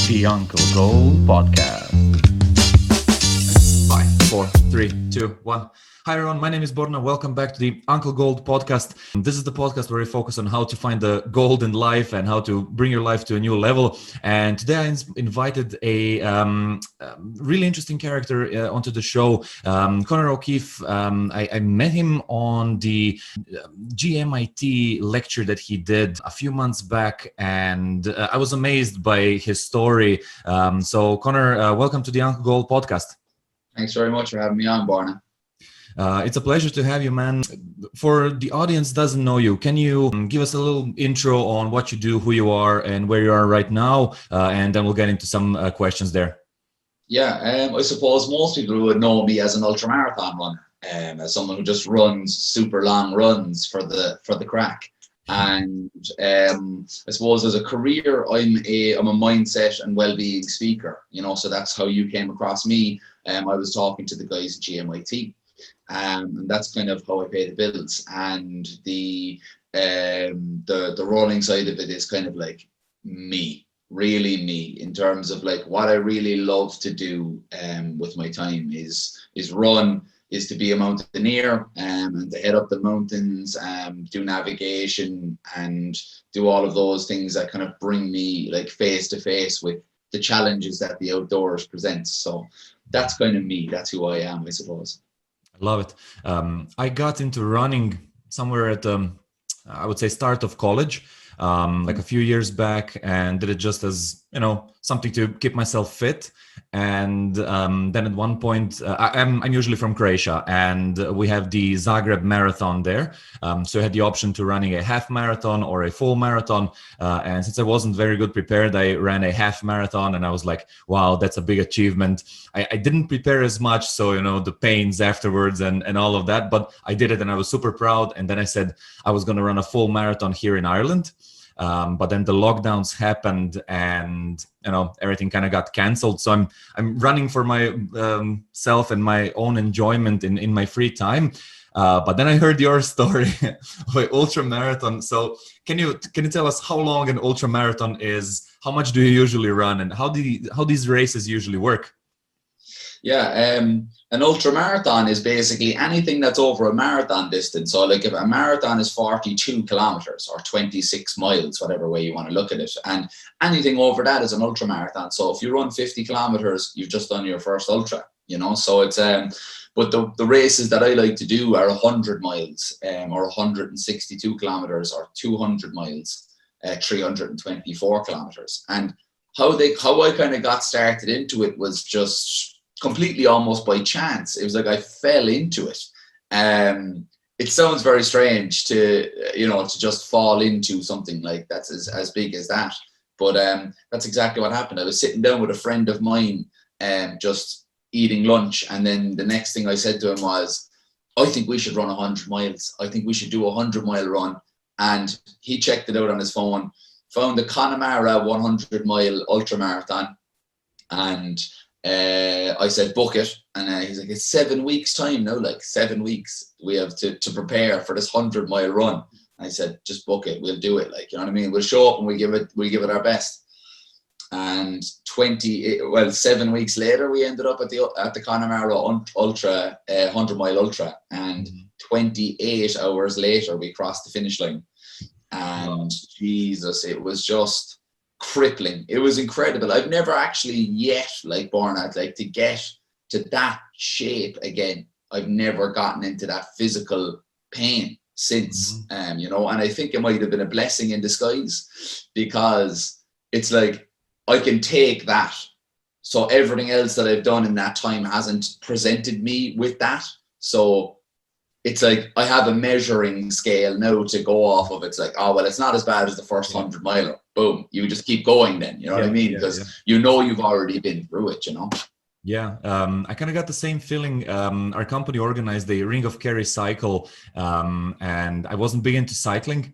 The Uncle Gold Podcast. 5, 4, 3, 2, 1. Hi everyone, my name is Borna. Welcome back to the Uncle Gold Podcast. This is the podcast where we focus on how to find the gold in life and how to bring your life to a new level. And today I invited a really interesting character onto the show, Conor O'Keeffe. I met him on the GMIT lecture that he did a few months back, and I was amazed by his story. So Conor, welcome to the Uncle Gold Podcast. Thanks very much for having me on, Borna. It's a pleasure to have you, man. For the audience doesn't know you, can you give us a little intro on what you do, who you are, and where you are right now? And then we'll get into some questions there. Yeah, I suppose most people would know me as an ultramarathon runner, as someone who just runs super long runs for the crack. And I suppose as a career, I'm a mindset and well-being speaker. So that's how you came across me. I was talking to the guys at GMIT. And that's kind of how I pay the bills. And the rolling side of it is kind of like really me, in terms of like what I really love to do with my time is run, is to be a mountaineer and to head up the mountains, do navigation and do all of those things that kind of bring me like face to face with the challenges that the outdoors presents. So that's kind of me. That's who I am, I suppose. I love it. I got into running somewhere at I would say start of college, like a few years back, and did it just as something to keep myself fit. And then at one point, I'm usually from Croatia, and we have the Zagreb marathon there. So I had the option to running a half marathon or a full marathon. And since I wasn't very good prepared, I ran a half marathon, and I was like, wow, that's a big achievement. I didn't prepare as much, so the pains afterwards and all of that, but I did it and I was super proud. And then I said I was going to run a full marathon here in Ireland. But then the lockdowns happened, and everything kind of got canceled. So I'm running for my self and my own enjoyment in my free time. But then I heard your story by ultramarathon. So can you tell us how long an ultramarathon is? How much do you usually run, and how these races usually work? Yeah, an ultramarathon is basically anything that's over a marathon distance. So like if a marathon is 42 kilometers or 26 miles, whatever way you want to look at it, and anything over that is an ultramarathon. So if you run 50 kilometers, you've just done your first ultra, so it's but the races that I like to do are 100 miles or 162 kilometers or 200 miles, 324 kilometers. And how I kind of got started into it was just completely almost by chance. It was like I fell into it. It sounds very strange to just fall into something like that's as big as that, but that's exactly what happened. I was sitting down with a friend of mine just eating lunch, and then the next thing I said to him was, I think we should run 100 miles. I think we should do a 100-mile run. And he checked it out on his phone, found the Connemara 100-mile ultramarathon, and I said, book it. And he's like, it's 7 weeks time now, like 7 weeks we have to prepare for this 100-mile run. And I said, just book it, we'll do it. Like, you know what I mean? We'll show up and we'll give it our best. And 7 weeks later, we ended up at the Connemara Ultra, 100-mile ultra. And 28 hours later, we crossed the finish line. And Jesus, it was just crippling. It was incredible. I've never actually yet, like Borna, like to get to that shape again. I've never gotten into that physical pain since, and I think it might have been a blessing in disguise, because it's like I can take that. So everything else that I've done in that time hasn't presented me with that. So it's like I have a measuring scale now to go off of. It's like, oh, well, it's not as bad as the first 100 miler. Boom. You just keep going then. You know what I mean? Because you've already been through it, Yeah, I kind of got the same feeling. Our company organized a Ring of Kerry cycle, and I wasn't big into cycling.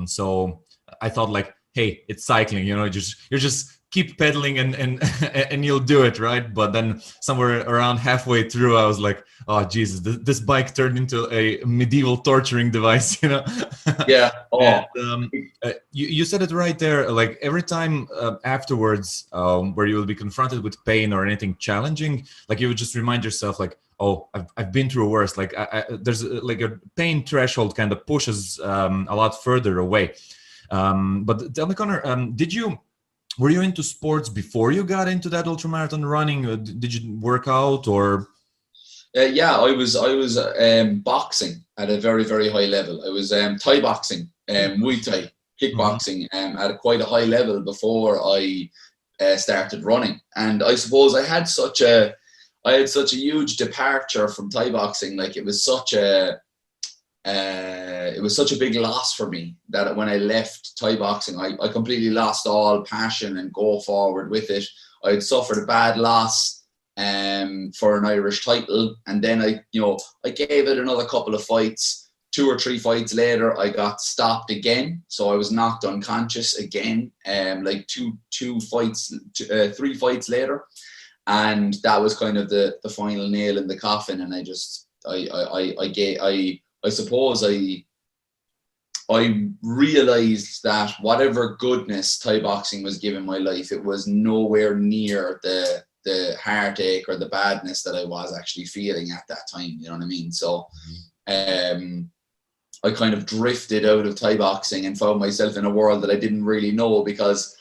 So I thought like, hey, it's cycling, you're just keep pedaling and and you'll do it, right? But then somewhere around halfway through, I was like, oh Jesus, this bike turned into a medieval torturing device, you know. Yeah. And Oh, you said it right there. Like every time afterwards, where you will be confronted with pain or anything challenging, like you would just remind yourself, like, oh, I've been through worse. Like there's like a pain threshold kind of pushes a lot further away. But tell me, Connor, were you into sports before you got into that ultramarathon running? Did you work out or? yeah, I was boxing at a very, very high level. I was Thai boxing, Muay Thai, Mhm. kickboxing at quite a high level before I started running. And I suppose I had such a huge departure from Thai boxing. Like it was such a big loss for me that when I left Thai boxing, I completely lost all passion and go forward with it. I had suffered a bad loss for an Irish title, and then I gave it another couple of fights. 2 or 3 fights later, I got stopped again, so I was knocked unconscious again. Like 3 fights later, and that was kind of the final nail in the coffin. And I suppose I realized that whatever goodness Thai boxing was giving my life, it was nowhere near the heartache or the badness that I was actually feeling at that time. You know what I mean? So I kind of drifted out of Thai boxing and found myself in a world that I didn't really know, because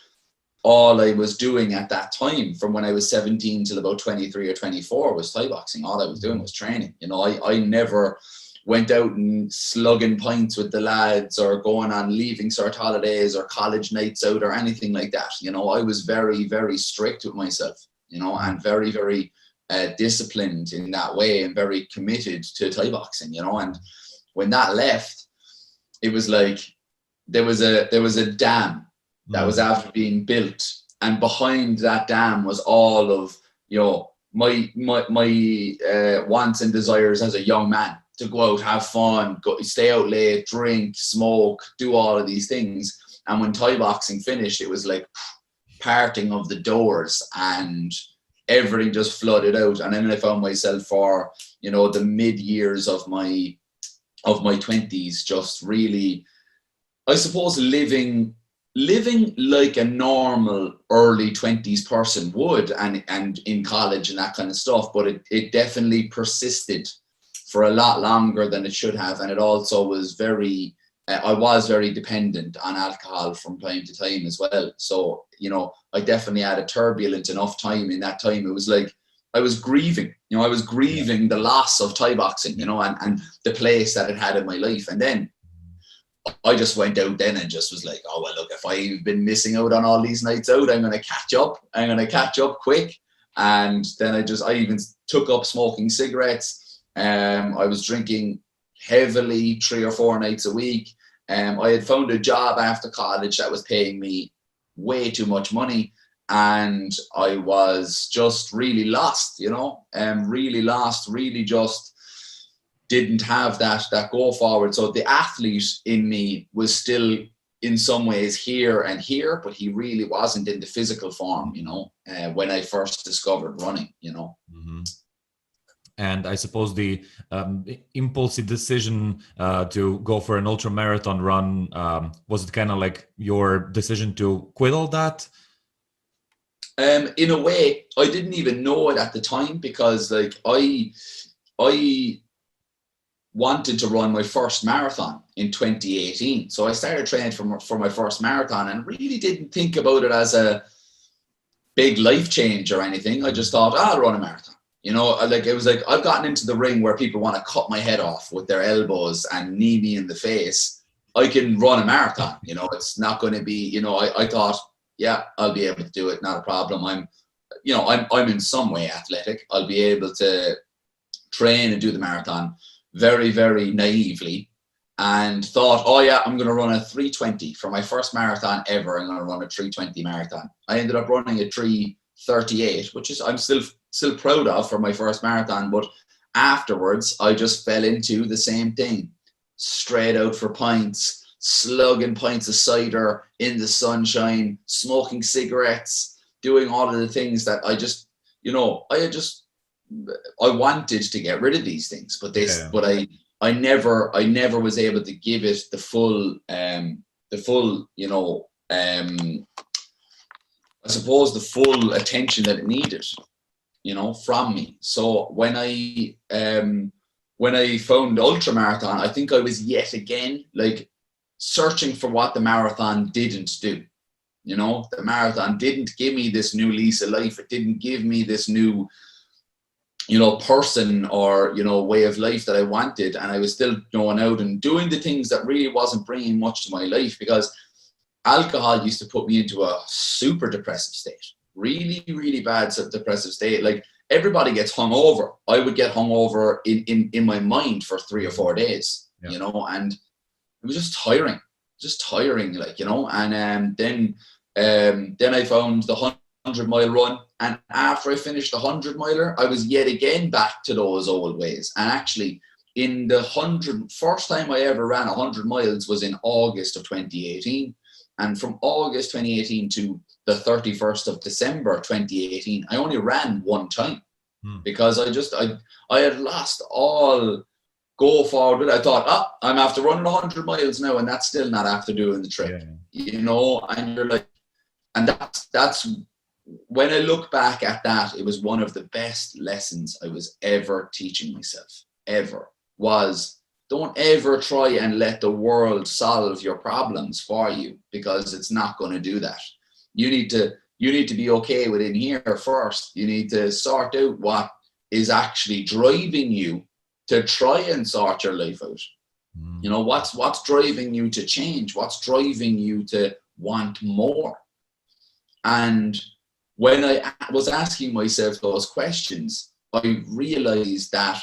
all I was doing at that time, from when I was 17 till about 23 or 24, was Thai boxing. All I was doing was training. I never went out and slugging pints with the lads or going on leaving cert holidays or college nights out or anything like that. I was very, very strict with myself, and very, very disciplined in that way, and very committed to Thai boxing, and when that left, it was like there was a dam that was after being built, and behind that dam was all of my wants and desires as a young man, to go out, have fun, stay out late, drink, smoke, do all of these things. And when Thai boxing finished, it was like parting of the doors, and everything just flooded out. And then I found myself for the mid years of my 20s, just really, I suppose, living like a normal early 20s person would, and in college and that kind of stuff. But it definitely persisted for a lot longer than it should have. And it also was I was very dependent on alcohol from time to time as well. So, I definitely had a turbulent enough time in that time. It was like I was grieving, the loss of Thai boxing, and the place that it had in my life. And then I just went out then and just was like, oh, well, look, if I've been missing out on all these nights out, I'm going to catch up. I'm going to catch up quick. And then I even took up smoking cigarettes. I was drinking heavily 3 or 4 nights a week. I had found a job after college that was paying me way too much money. And I was just really lost, really lost, really just didn't have that go forward. So the athlete in me was still in some ways here and here, but he really wasn't in the physical form, when I first discovered running, Mm-hmm. And I suppose the impulsive decision to go for an ultra marathon run, was it kind of like your decision to quit all that? In a way, I didn't even know it at the time, because like I wanted to run my first marathon in 2018. So I started training for my first marathon, and really didn't think about it as a big life change or anything. I just thought, I'll run a marathon. Like it was like I've gotten into the ring where people want to cut my head off with their elbows and knee me in the face. I can run a marathon. It's not going to be. I thought, yeah, I'll be able to do it. Not a problem. I'm in some way athletic. I'll be able to train and do the marathon very, very naively, and thought, oh yeah, I'm going to run a 3:20 for my first marathon ever. I'm going to run a 3:20 marathon. I ended up running a 3:38, which is I'm still proud of for my first marathon. But afterwards, I just fell into the same thing, straight out for pints, slugging pints of cider in the sunshine, smoking cigarettes, doing all of the things that I just, I wanted to get rid of these things, but I never was able to give it the full, I suppose the full attention that it needed, from me. So when I found Ultramarathon, I think I was yet again like searching for what the marathon didn't do. The marathon didn't give me this new lease of life. It didn't give me this new, person or, way of life that I wanted. And I was still going out and doing the things that really wasn't bringing much to my life, because alcohol used to put me into a super depressive state, really, really bad depressive state. Like everybody gets hungover. I would get hungover in my mind for 3 or 4 days, and it was just tiring, like, and then I found the 100-mile run. And after I finished the 100-miler, I was yet again back to those old ways. And actually, in the first time I ever ran 100 miles was in August of 2018. And from August 2018 to the 31st of December 2018, I only ran one time because I had lost all go forward with it. I thought, I'm after running 100 miles now, and that's still not after doing the trip, and you're like, and that's when I look back at that, it was one of the best lessons I was ever teaching myself, was don't ever try and let the world solve your problems for you, because it's not going to do that. You need to be okay within here first. You need to sort out what is actually driving you to try and sort your life out. What's driving you to change? What's driving you to want more? And when I was asking myself those questions, I realized that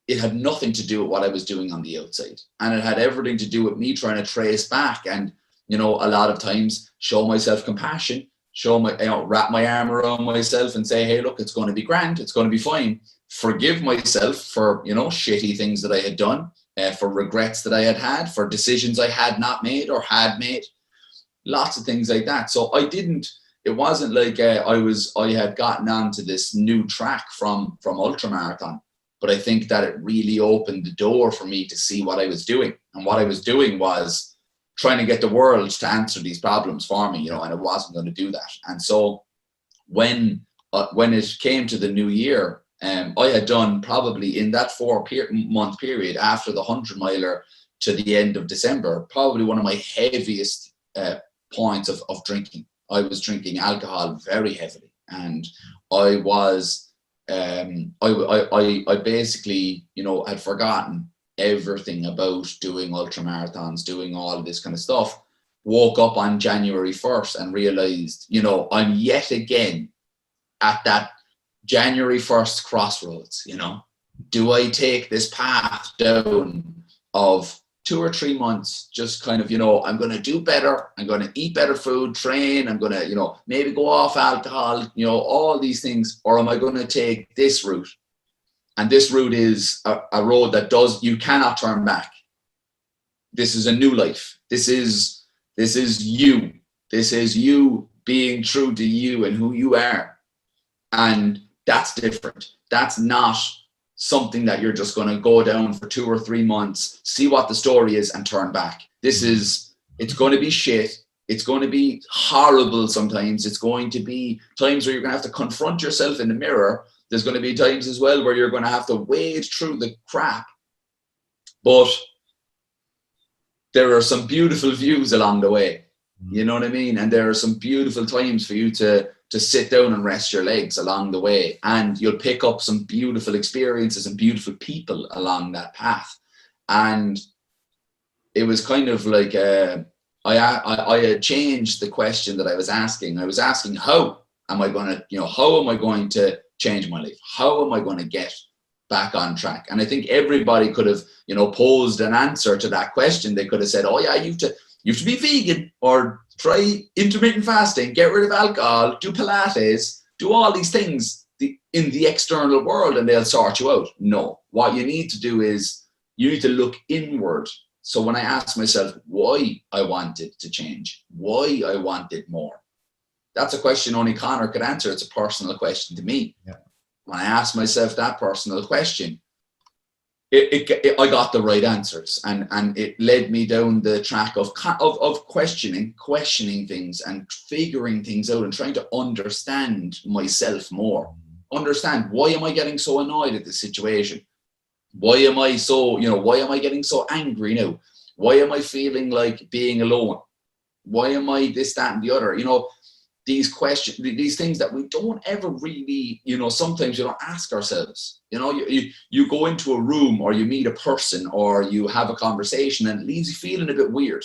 it had nothing to do with what I was doing on the outside. And it had everything to do with me trying to trace back and, a lot of times show myself compassion, wrap my arm around myself and say, hey, look, it's going to be grand. It's going to be fine. Forgive myself for, shitty things that I had done, for regrets that I had, for decisions I had not made or had made, lots of things like that. So it wasn't like I had gotten onto this new track from Ultramarathon, but I think that it really opened the door for me to see what I was doing. And what I was doing was trying to get the world to answer these problems for me, and it wasn't going to do that. And so when it came to the new year, I had done probably in that 4-month period after the 100-miler to the end of December, probably one of my heaviest points of drinking. I was drinking alcohol very heavily, and I was, I basically, had forgotten everything about doing ultramarathons, doing all of this kind of stuff. Woke up on January 1st and realized, I'm yet again at that January 1st crossroads. Do I take this path down of 2 or 3 months, just kind of, I'm going to do better. I'm going to eat better food, train. I'm going to, maybe go off alcohol, all these things. Or am I going to take this route? And this route is a road that you cannot turn back. This is a new life. This is you. This is you being true to you and who you are. And that's different. That's not something that you're just going to go down for 2 or 3 months, see what the story is and turn back. It's going to be shit. It's going to be horrible sometimes. It's going to be times where you're going to have to confront yourself in the mirror. There's going to be times as well where you're going to have to wade through the crap. But there are some beautiful views along the way. You know what I mean? And there are some beautiful times for you to sit down and rest your legs along the way. And you'll pick up some beautiful experiences and beautiful people along that path. And it was kind of like, I had changed the question that I was asking. I was asking, how am I going to change my life? How am I going to get back on track? And I think everybody could have, posed an answer to that question. They could have said, oh yeah, you have to be vegan or try intermittent fasting, get rid of alcohol, do Pilates, do all these things in the external world and they'll sort you out. No, what you need to do is you need to look inward. So when I asked myself why I wanted to change, why I wanted more, that's a question only Conor could answer. It's a personal question to me. Yeah. When I asked myself that personal question, I got the right answers, and it led me down the track of questioning things and figuring things out and trying to understand myself more. Understand, why am I getting so annoyed at this situation? Why am I so, why am I getting so angry now? Why am I feeling like being alone? Why am I this, that, and the other? These questions, these things that we don't ever really, sometimes you don't ask ourselves. You go into a room, or you meet a person, or you have a conversation, and it leaves you feeling a bit weird.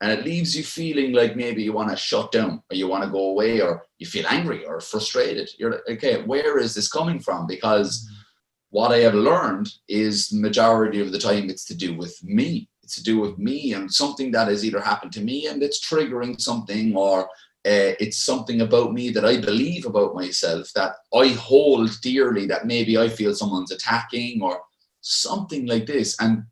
And it leaves you feeling like maybe you want to shut down, or you want to go away, or you feel angry or frustrated. You're like, okay, where is this coming from? Because what I have learned is the majority of the time it's to do with me. It's to do with me and something that has either happened to me and it's triggering something, or it's something about me that I believe about myself that I hold dearly, that maybe I feel someone's attacking or something like this. And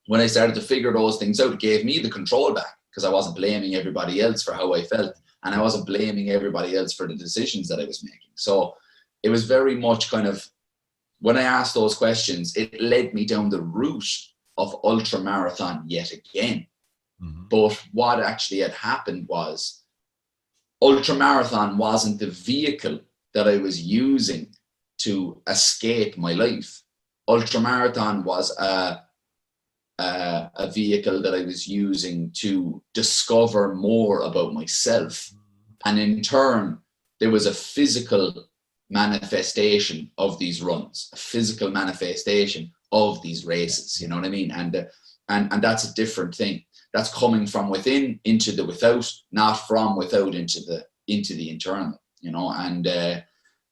when I started to figure those things out, it gave me the control back, because I wasn't blaming everybody else for how I felt, and I wasn't blaming everybody else for the decisions that I was making. So it was very much kind of, when I asked those questions, it led me down the route of ultramarathon yet again. Mm-hmm. But what actually had happened was, ultramarathon wasn't the vehicle that I was using to escape my life. Ultramarathon was a vehicle that I was using to discover more about myself. And in turn, there was a physical manifestation of these runs, a physical manifestation of these races, you know what I mean? And that's a different thing. That's coming from within into the without, not from without into the internal, and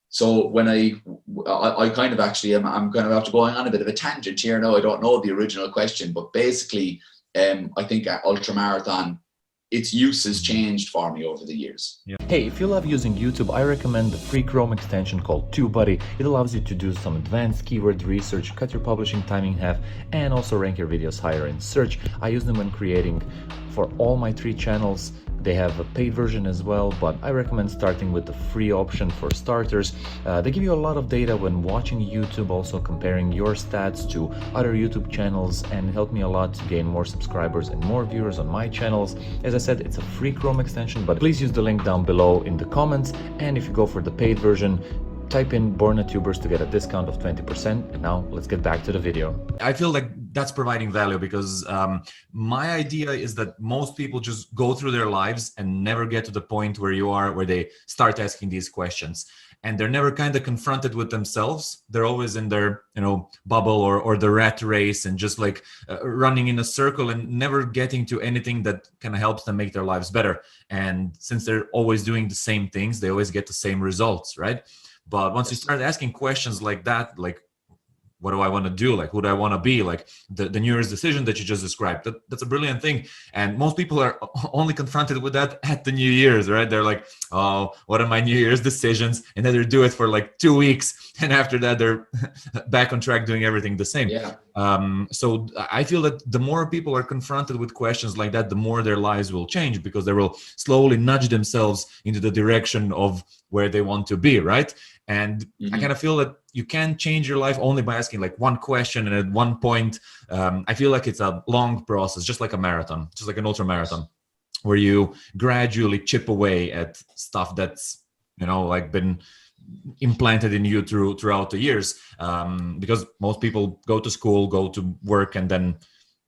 so when I kind of actually I'm kind of after going on a bit of a tangent here now. I don't know the original question, but basically I think at ultramarathon, its use has changed for me over the years. Yeah. Hey, if you love using YouTube, I recommend the free Chrome extension called TubeBuddy. It allows you to do some advanced keyword research, cut your publishing time in half, and also rank your videos higher in search. I use them when creating for all my 3 channels. They have a paid version as well, but I recommend starting with the free option for starters. They give you a lot of data when watching YouTube, also comparing your stats to other YouTube channels, and help me a lot to gain more subscribers and more viewers on my channels. As I said, it's a free Chrome extension, but please use the link down below in the comments. And if you go for the paid version, type in Born a Tubers to get a discount of 20%. And now let's get back to the video. I feel like that's providing value, because my idea is that most people just go through their lives and never get to the point where you are, where they start asking these questions. And they're never kind of confronted with themselves. They're always in their, bubble or the rat race, and just like running in a circle and never getting to anything that kind of helps them make their lives better. And since they're always doing the same things, they always get the same results, right? But once you start asking questions like that, like, what do I want to do? Like, who do I want to be? Like the New Year's decision that you just described, that's a brilliant thing. And most people are only confronted with that at the New Year's, right? They're like, oh, what are my New Year's decisions? And then they do it for like 2 weeks. And after that, they're back on track doing everything the same. Yeah. So I feel that the more people are confronted with questions like that, the more their lives will change, because they will slowly nudge themselves into the direction of where they want to be, right? And I kind of feel that you can't change your life only by asking like one question. And at one point, I feel like it's a long process, just like a marathon, just like an ultra marathon, where you gradually chip away at stuff that's, like been implanted in you throughout the years. Because most people go to school, go to work, and then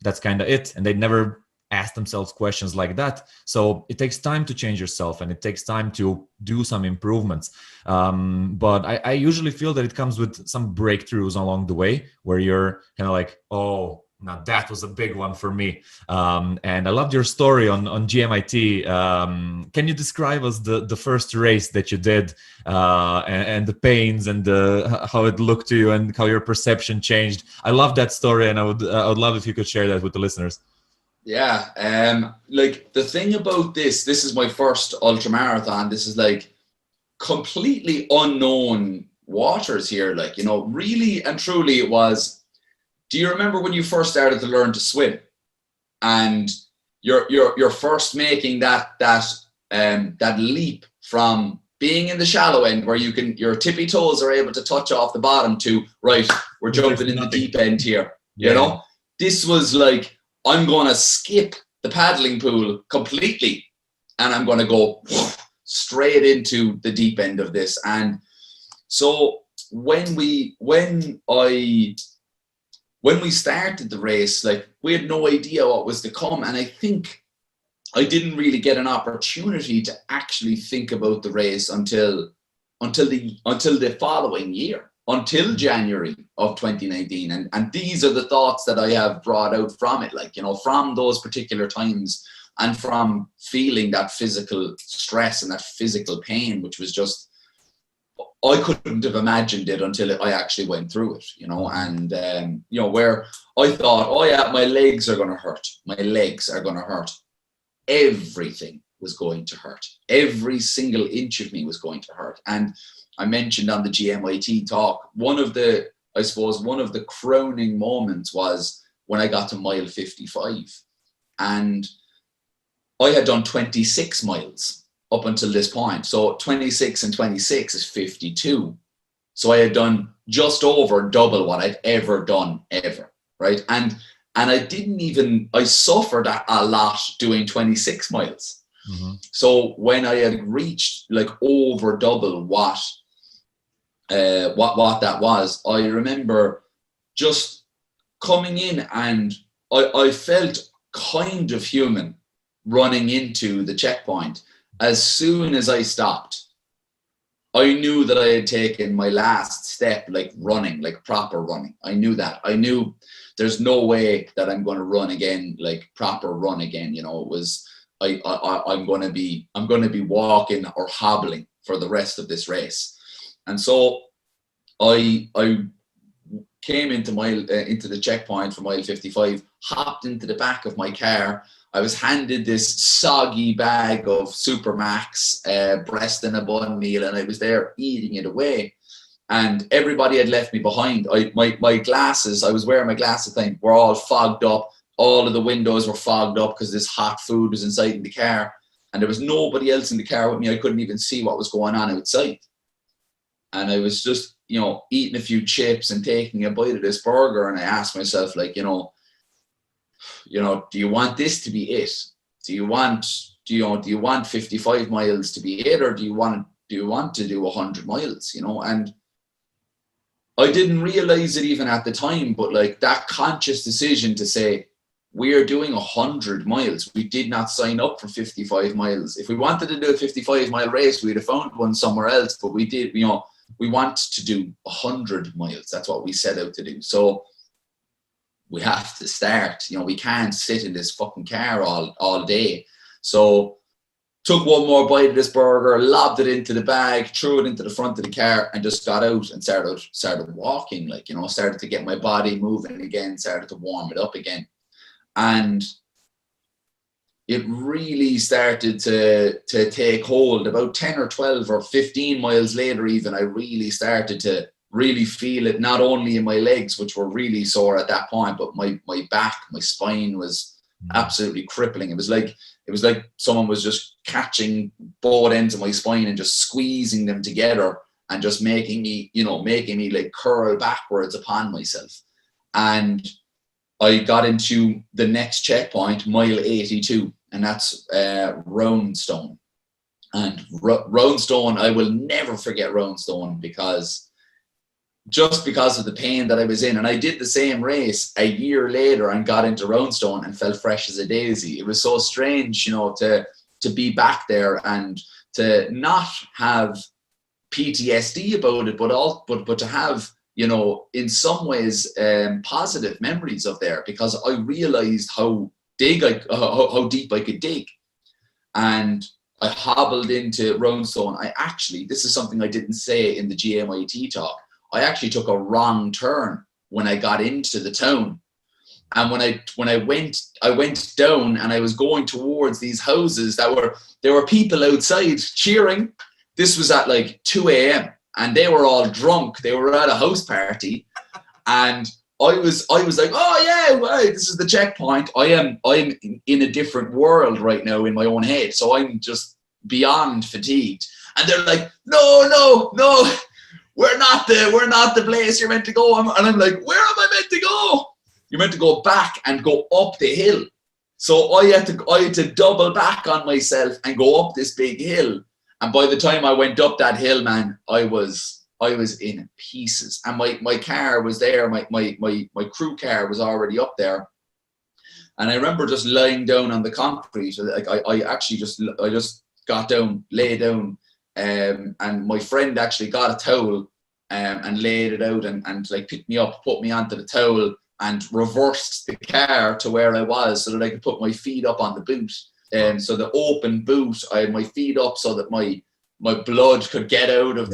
that's kind of it. And they never ask themselves questions like that. So it takes time to change yourself, and it takes time to do some improvements. But I usually feel that it comes with some breakthroughs along the way, where you're kind of like, oh, now that was a big one for me. And I loved your story on GMIT. Can you describe us the first race that you did, and the pains and how it looked to you and how your perception changed? I love that story, and I would love if you could share that with the listeners. Yeah, like the thing about this is my first ultramarathon. This is like completely unknown waters here. Like, really and truly it was. Do you remember when you first started to learn to swim, and you're first making that leap from being in the shallow end where your tippy toes are able to touch off the bottom to, right, we're jumping in the deep end here. Yeah. You know, this was like, I'm going to skip the paddling pool completely and I'm going to go straight into the deep end of this. And so when we started the race, like, we had no idea what was to come. And I think I didn't really get an opportunity to actually think about the race until the following year, until January of 2019. And these are the thoughts that I have brought out from it, like, you know, from those particular times and from feeling that physical stress and that physical pain, which was just, I couldn't have imagined it until I actually went through it, you know. And, you know, where I thought, oh yeah, my legs are going to hurt. My legs are going to hurt. Everything was going to hurt. Every single inch of me was going to hurt. And I mentioned on the GMIT talk, one of the crowning moments was when I got to mile 55. And I had done 26 miles up until this point. So 26 and 26 is 52. So I had done just over double what I'd ever done ever, right? And I suffered a lot doing 26 miles. Mm-hmm. So when I had reached like over double what that was, I remember just coming in and I felt kind of human running into the checkpoint. As soon as I stopped, I knew that I had taken my last step, like running, like proper running. I knew that. I knew there's no way that I'm going to run again, like proper run again. You know, it was, I'm going to be walking or hobbling for the rest of this race. And so I came into the checkpoint for mile 55, hopped into the back of my car. I was handed this soggy bag of Supermax, breast and a bun meal, and I was there eating it away. And everybody had left me behind. My glasses, I was wearing my glasses thing, were all fogged up. All of the windows were fogged up because this hot food was inside in the car. And there was nobody else in the car with me. I couldn't even see what was going on outside. And I was just, you know, eating a few chips and taking a bite of this burger. And I asked myself, like, you know, do you want this to be it? Do you want 55 miles to be it, or do you want to do 100 miles? You know, and I didn't realize it even at the time, but like that conscious decision to say, we are doing 100 miles. We did not sign up for 55 miles. If we wanted to do a 55-mile race, we'd have found one somewhere else, but we did, you know, we want to do 100 miles. That's what we set out to do. So we have to start, you know, we can't sit in this fucking car all day. So took one more bite of this burger, lobbed it into the bag, threw it into the front of the car, and just got out and started walking, like, you know, started to get my body moving again, started to warm it up again. And it really started to take hold. About 10 or 12 or 15 miles later even, I really started to really feel it, not only in my legs, which were really sore at that point, but my back, my spine was absolutely crippling. It was like someone was just catching both ends of my spine and just squeezing them together and just making me like curl backwards upon myself. And I got into the next checkpoint, mile 82, and that's Roundstone. And Roundstone, I will never forget Roundstone because of the pain that I was in. And I did the same race a year later and got into Roundstone and felt fresh as a daisy. It was so strange, you know, to be back there and to not have PTSD about it, but to have, you know, in some ways positive memories of there, because I realized how deep I could dig. And I hobbled into Roundstone. This is something I didn't say in the GMIT talk. I actually took a wrong turn when I got into the town. And when I went down and I was going towards these houses there were people outside cheering. This was at like 2 a.m. and they were all drunk. They were at a house party. And I was like, oh yeah, right, this is the checkpoint. I'm in a different world right now in my own head. So I'm just beyond fatigued. And they're like, no, we're not the place you're meant to go. And I'm like, where am I meant to go? You're meant to go back and go up the hill. So I had to double back on myself and go up this big hill. And by the time I went up that hill, man, I was in pieces. And my car was there. My crew car was already up there. And I remember just lying down on the concrete. Like I just got down, lay down, and my friend actually got a towel and laid it out and like picked me up, put me onto the towel, and reversed the car to where I was so that I could put my feet up on the boot. So the open boot, I had my feet up so that my blood could get out of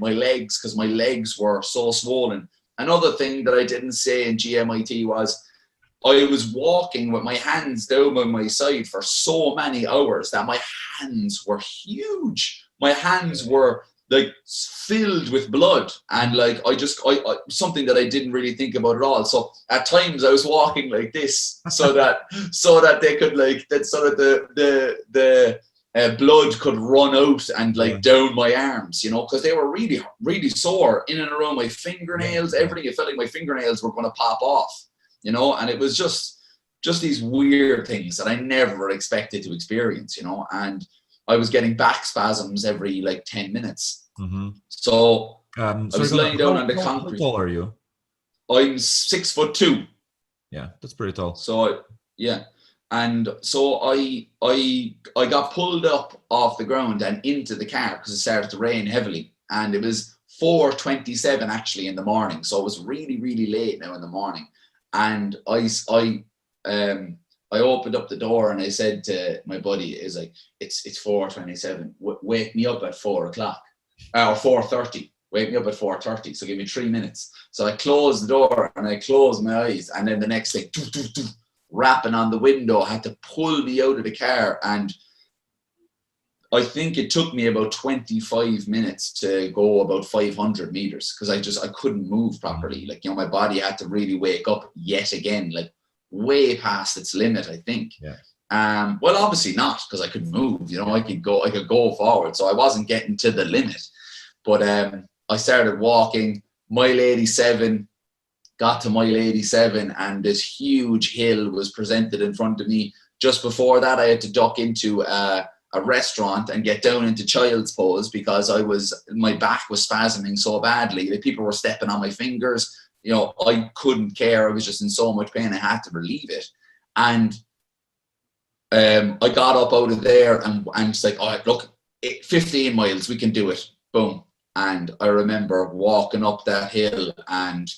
my legs, because my legs were so swollen. Another thing that I didn't say in GMIT was I was walking with my hands down by my side for so many hours that my hands were huge. My hands were like filled with blood, and like I something that I didn't really think about at all. So at times I was walking like this so that they could so that the blood could run out and like down my arms, you know, because they were really, really sore in and around my fingernails, everything. It felt like my fingernails were going to pop off, you know, and it was just these weird things that I never expected to experience, you know, and I was getting back spasms every like 10 minutes. Mm-hmm. So I was lying down on the concrete. How tall are you? I'm 6'2". Yeah, that's pretty tall. So and so I got pulled up off the ground and into the car because it started to rain heavily, and it was 4:27 actually in the morning. So it was really, really late now in the morning, and I opened up the door and I said to my buddy, "Is like it's 4:27. Wake me up at 4 o'clock or 4:30. Wake me up at 4:30. So give me 3 minutes." So I closed the door and I closed my eyes, and then the next thing, rapping on the window, had to pull me out of the car, and I think it took me about 25 minutes to go about 500 meters because I couldn't move properly. Like, you know, my body had to really wake up yet again, like way past its limit, I think. Yeah. Well, obviously not, because I could move, you know, I could go forward. So I wasn't getting to the limit. But I started walking, Mile 87, got to Mile 87, and this huge hill was presented in front of me. Just before that, I had to duck into a restaurant and get down into child's pose because my back was spasming so badly. Like, people were stepping on my fingers. You know, I couldn't care. I was just in so much pain. I had to relieve it. And I got up out of there and it's like, all right, look, 15 miles, we can do it. Boom. And I remember walking up that hill and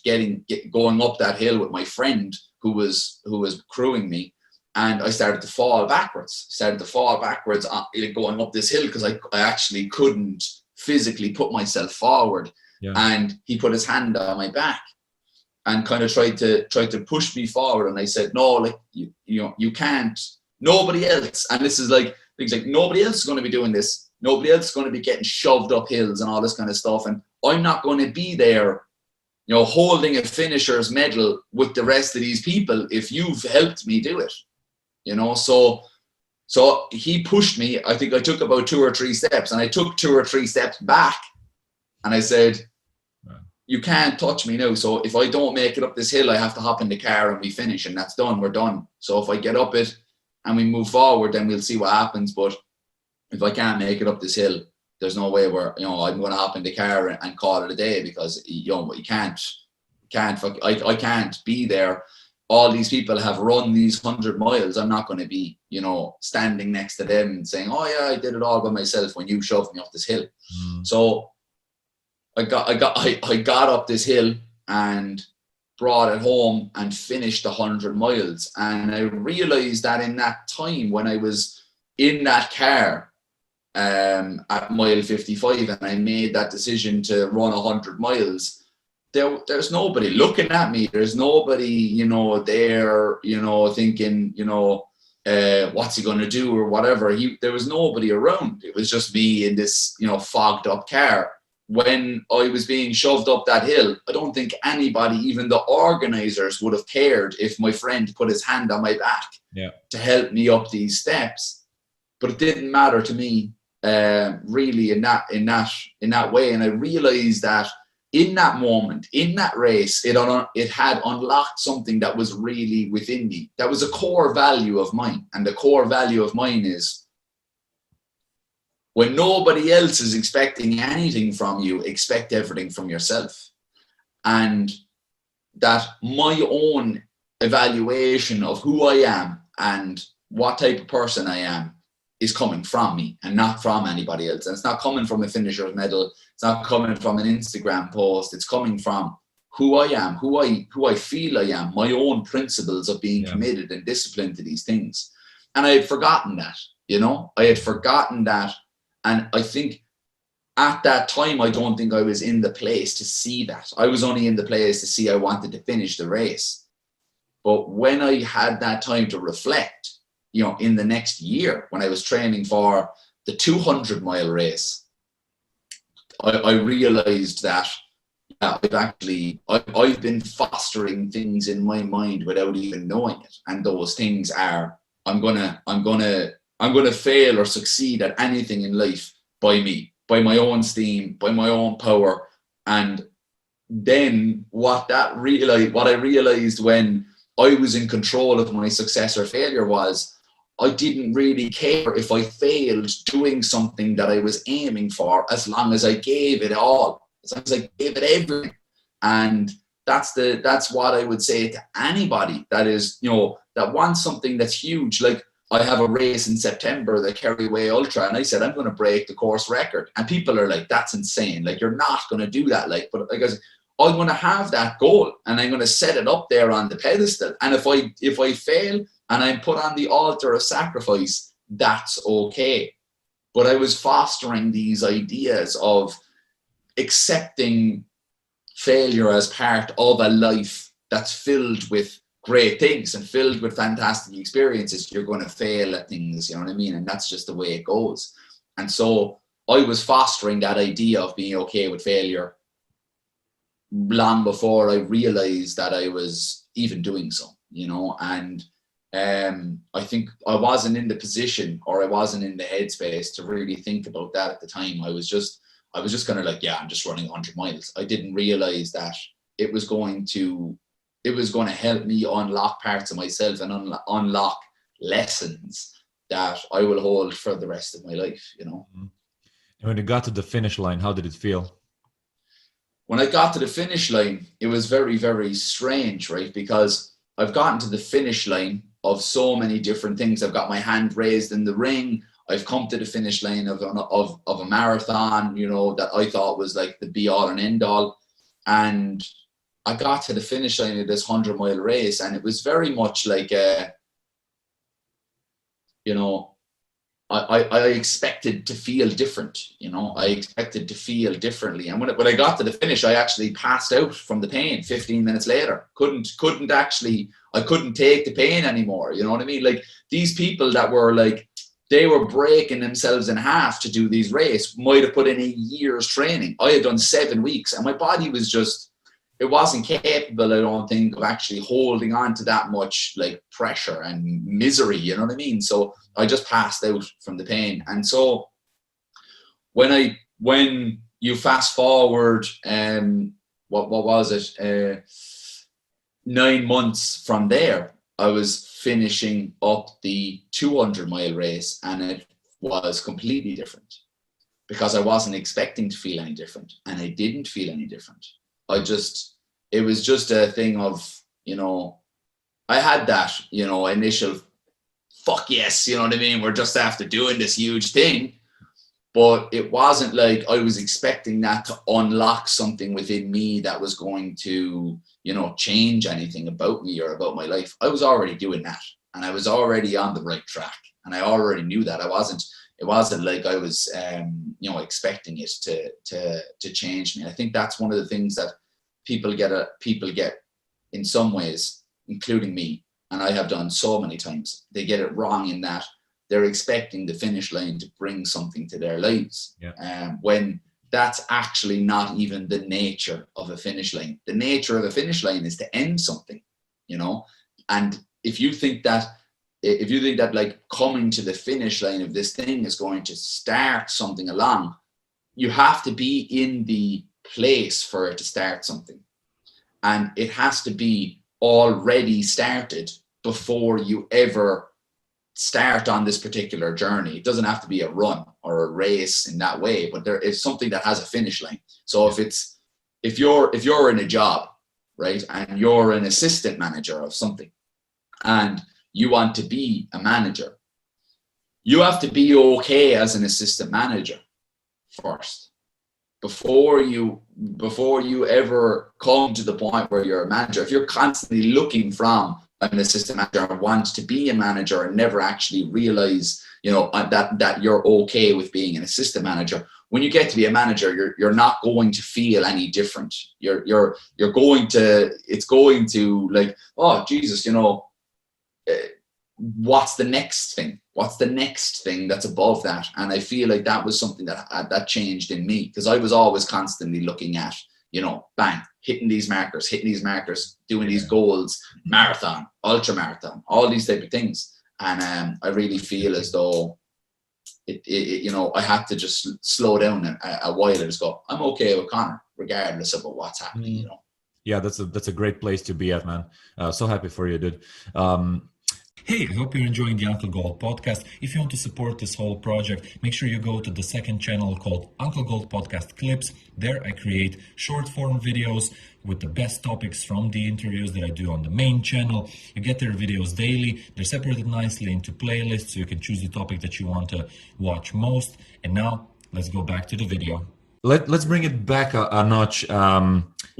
going up that hill with my friend who was crewing me. And I started to fall backwards, going up this hill because I actually couldn't physically put myself forward. Yeah. And he put his hand on my back and kind of tried to push me forward. And I said, no, like, you can't, nobody else. And this is like, things like, nobody else is going to be doing this. Nobody else is going to be getting shoved up hills and all this kind of stuff. And I'm not going to be there, you know, holding a finisher's medal with the rest of these people if you've helped me do it, you know. So he pushed me. I think I took about 2 or 3 steps, and I took 2 or 3 steps back, and I said, you can't touch me now. So if I don't make it up this hill, I have to hop in the car and we finish, and that's done. We're done. So if I get up it and we move forward, then we'll see what happens. But if I can't make it up this hill, there's no way I'm going to hop in the car and call it a day, because, you know, I can't be there. All these people have run these 100 miles. I'm not going to be, you know, standing next to them and saying, oh yeah, I did it all by myself when you shoved me up this hill. So I got up this hill and brought it home and finished 100 miles. And I realized that in that time, when I was in that car at mile 55 and I made that decision to run 100 miles, there's nobody looking at me. There's nobody, you know, there, you know, thinking, you know, what's he going to do or whatever. There was nobody around. It was just me in this, you know, fogged up car. When I was being shoved up that hill, I don't think anybody, even the organizers, would have cared if my friend put his hand on my back to help me up these steps. But it didn't matter to me. really in that way. And I realized that in that moment, in that race, it had unlocked something that was really within me. That was a core value of mine. And the core value of mine is, when nobody else is expecting anything from you, expect everything from yourself. And that my own evaluation of who I am and what type of person I am is coming from me and not from anybody else. And it's not coming from a finisher's medal. It's not coming from an Instagram post. It's coming from who I am, who I feel I am, my own principles of being committed and disciplined to these things. And I had forgotten that, I had forgotten that. And I think at that time, I don't think I was in the place to see that. I was only in the place to see I wanted to finish the race. But when I had that time to reflect, in the next year, when I was training for the 200-mile race, I realized that I've been fostering things in my mind without even knowing it. And those things are, I'm gonna fail or succeed at anything in life by me, by my own steam, by my own power. And then what I realized when I was in control of my success or failure was, I didn't really care if I failed doing something that I was aiming for, as long as I gave it all, as long as I gave it everything. And that's what I would say to anybody that is, that wants something that's huge. Like, I have a race in September, the Kerryway Ultra, and I said, I'm going to break the course record. And people are like, that's insane. Like, you're not going to do that. Like, but because I'm going to have that goal and I'm going to set it up there on the pedestal. And if I fail and I'm put on the altar of sacrifice, that's okay. But I was fostering these ideas of accepting failure as part of a life that's filled with great things and filled with fantastic experiences. You're going to fail at things, you know what I mean? And that's just the way it goes. And so I was fostering that idea of being okay with failure long before I realized that I was even doing so, and I think I wasn't in the position, or I wasn't in the headspace to really think about that at the time. I was just kind of like, I'm just running 100 miles. I didn't realize that it was going to help me unlock parts of myself and unlock lessons that I will hold for the rest of my life, And when you got to the finish line, how did it feel? When I got to the finish line, it was very, very strange, right? Because I've gotten to the finish line of so many different things. I've got my hand raised in the ring. I've come to the finish line of a marathon, that I thought was like the be all and end all. And I got to the finish line of this 100-mile race, and it was very much like I expected to feel different, I expected to feel differently. And when I got to the finish, I actually passed out from the pain 15 minutes later. I couldn't take the pain anymore. You know what I mean? Like, these people that were like, they were breaking themselves in half to do these races might have put in a year's training. I had done 7 weeks, and my body was just, it wasn't capable, I don't think, of actually holding on to that much like pressure and misery, you know what I mean? So I just passed out from the pain. And so when you fast forward, what was it? 9 months from there, I was finishing up the 200-mile race, and it was completely different because I wasn't expecting to feel any different, and I didn't feel any different. It was just a thing of, I had that, initial fuck yes, you know what I mean? We're just after doing this huge thing. But it wasn't like I was expecting that to unlock something within me that was going to, change anything about me or about my life. I was already doing that, and I was already on the right track, and I already knew that. It wasn't like I was, expecting it to change me. I think that's one of the things that people get in some ways, including me, and I have done so many times. They get it wrong in that they're expecting the finish line to bring something to their lives, when that's actually not even the nature of a finish line. The nature of a finish line is to end something, and if you think that if you think that like coming to the finish line of this thing is going to start something along, you have to be in the place for it to start something. And it has to be already started before you ever start on this particular journey. It doesn't have to be a run or a race in that way, but there is something that has a finish line. So if you're in a job, right, and you're an assistant manager of something, and you want to be a manager, you have to be okay as an assistant manager first, before you ever come to the point where you're a manager. If you're constantly looking from an assistant manager and want to be a manager and never actually realize, that you're okay with being an assistant manager, when you get to be a manager, you're not going to feel any different. It's going to like, oh Jesus, what's the next thing? What's the next thing that's above that? And I feel like that was something that changed in me, because I was always constantly looking at, bang, hitting these markers, doing these goals, marathon, ultramarathon, all these type of things. And I really feel as though I had to just slow down a while and just go, I'm okay with Conor, regardless of what's happening, Yeah, that's a great place to be at, man. So happy for you, dude. Hey, I hope you're enjoying the Uncle Gold podcast. If you want to support this whole project, make sure you go to the second channel called Uncle Gold Podcast Clips. There I create short form videos with the best topics from the interviews that I do on the main channel. You get their videos daily. They're separated nicely into playlists, so you can choose the topic that you want to watch most. And now let's go back to the video. Let's bring it back a notch.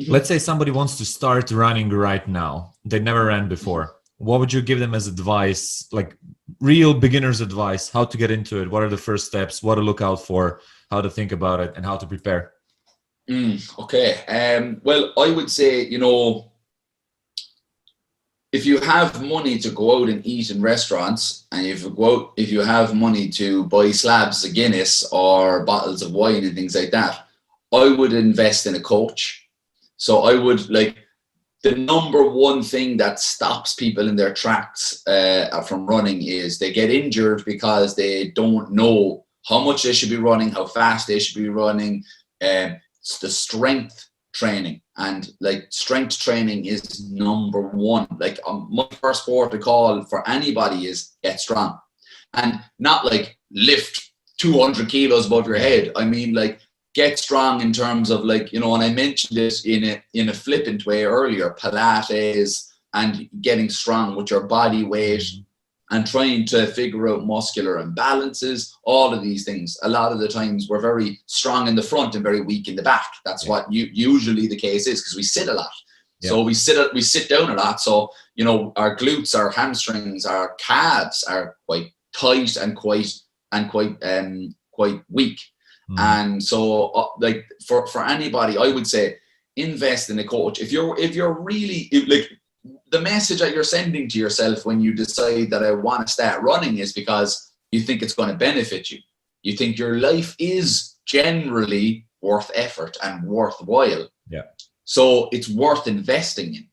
Let's say somebody wants to start running right now. They never ran before. What would you give them as advice, like real beginner's advice, how to get into it? What are the first steps? What to look out for, how to think about it, and how to prepare? Okay. Well, I would say, if you have money to go out and eat in restaurants, and if you have money to buy slabs of Guinness or bottles of wine and things like that, I would invest in a coach. So I would the number one thing that stops people in their tracks from running is they get injured because they don't know how much they should be running, how fast they should be running. It's the strength training, and strength training is number one. My first port of call for anybody is get strong, and not lift 200 kilos above your head. I mean get strong in terms of and I mentioned this in a flippant way earlier, Pilates and getting strong with your body weight and trying to figure out muscular imbalances, all of these things. A lot of the times we're very strong in the front and very weak in the back. That's what usually the case is, because we sit a lot. Yeah. So we sit down a lot. So, our glutes, our hamstrings, our calves are quite tight and quite weak. And so for anybody, I would say invest in a coach. If you're really the message that you're sending to yourself when you decide that I want to start running is because you think it's going to benefit you. You think your life is generally worth effort and worthwhile. Yeah. So it's worth investing in.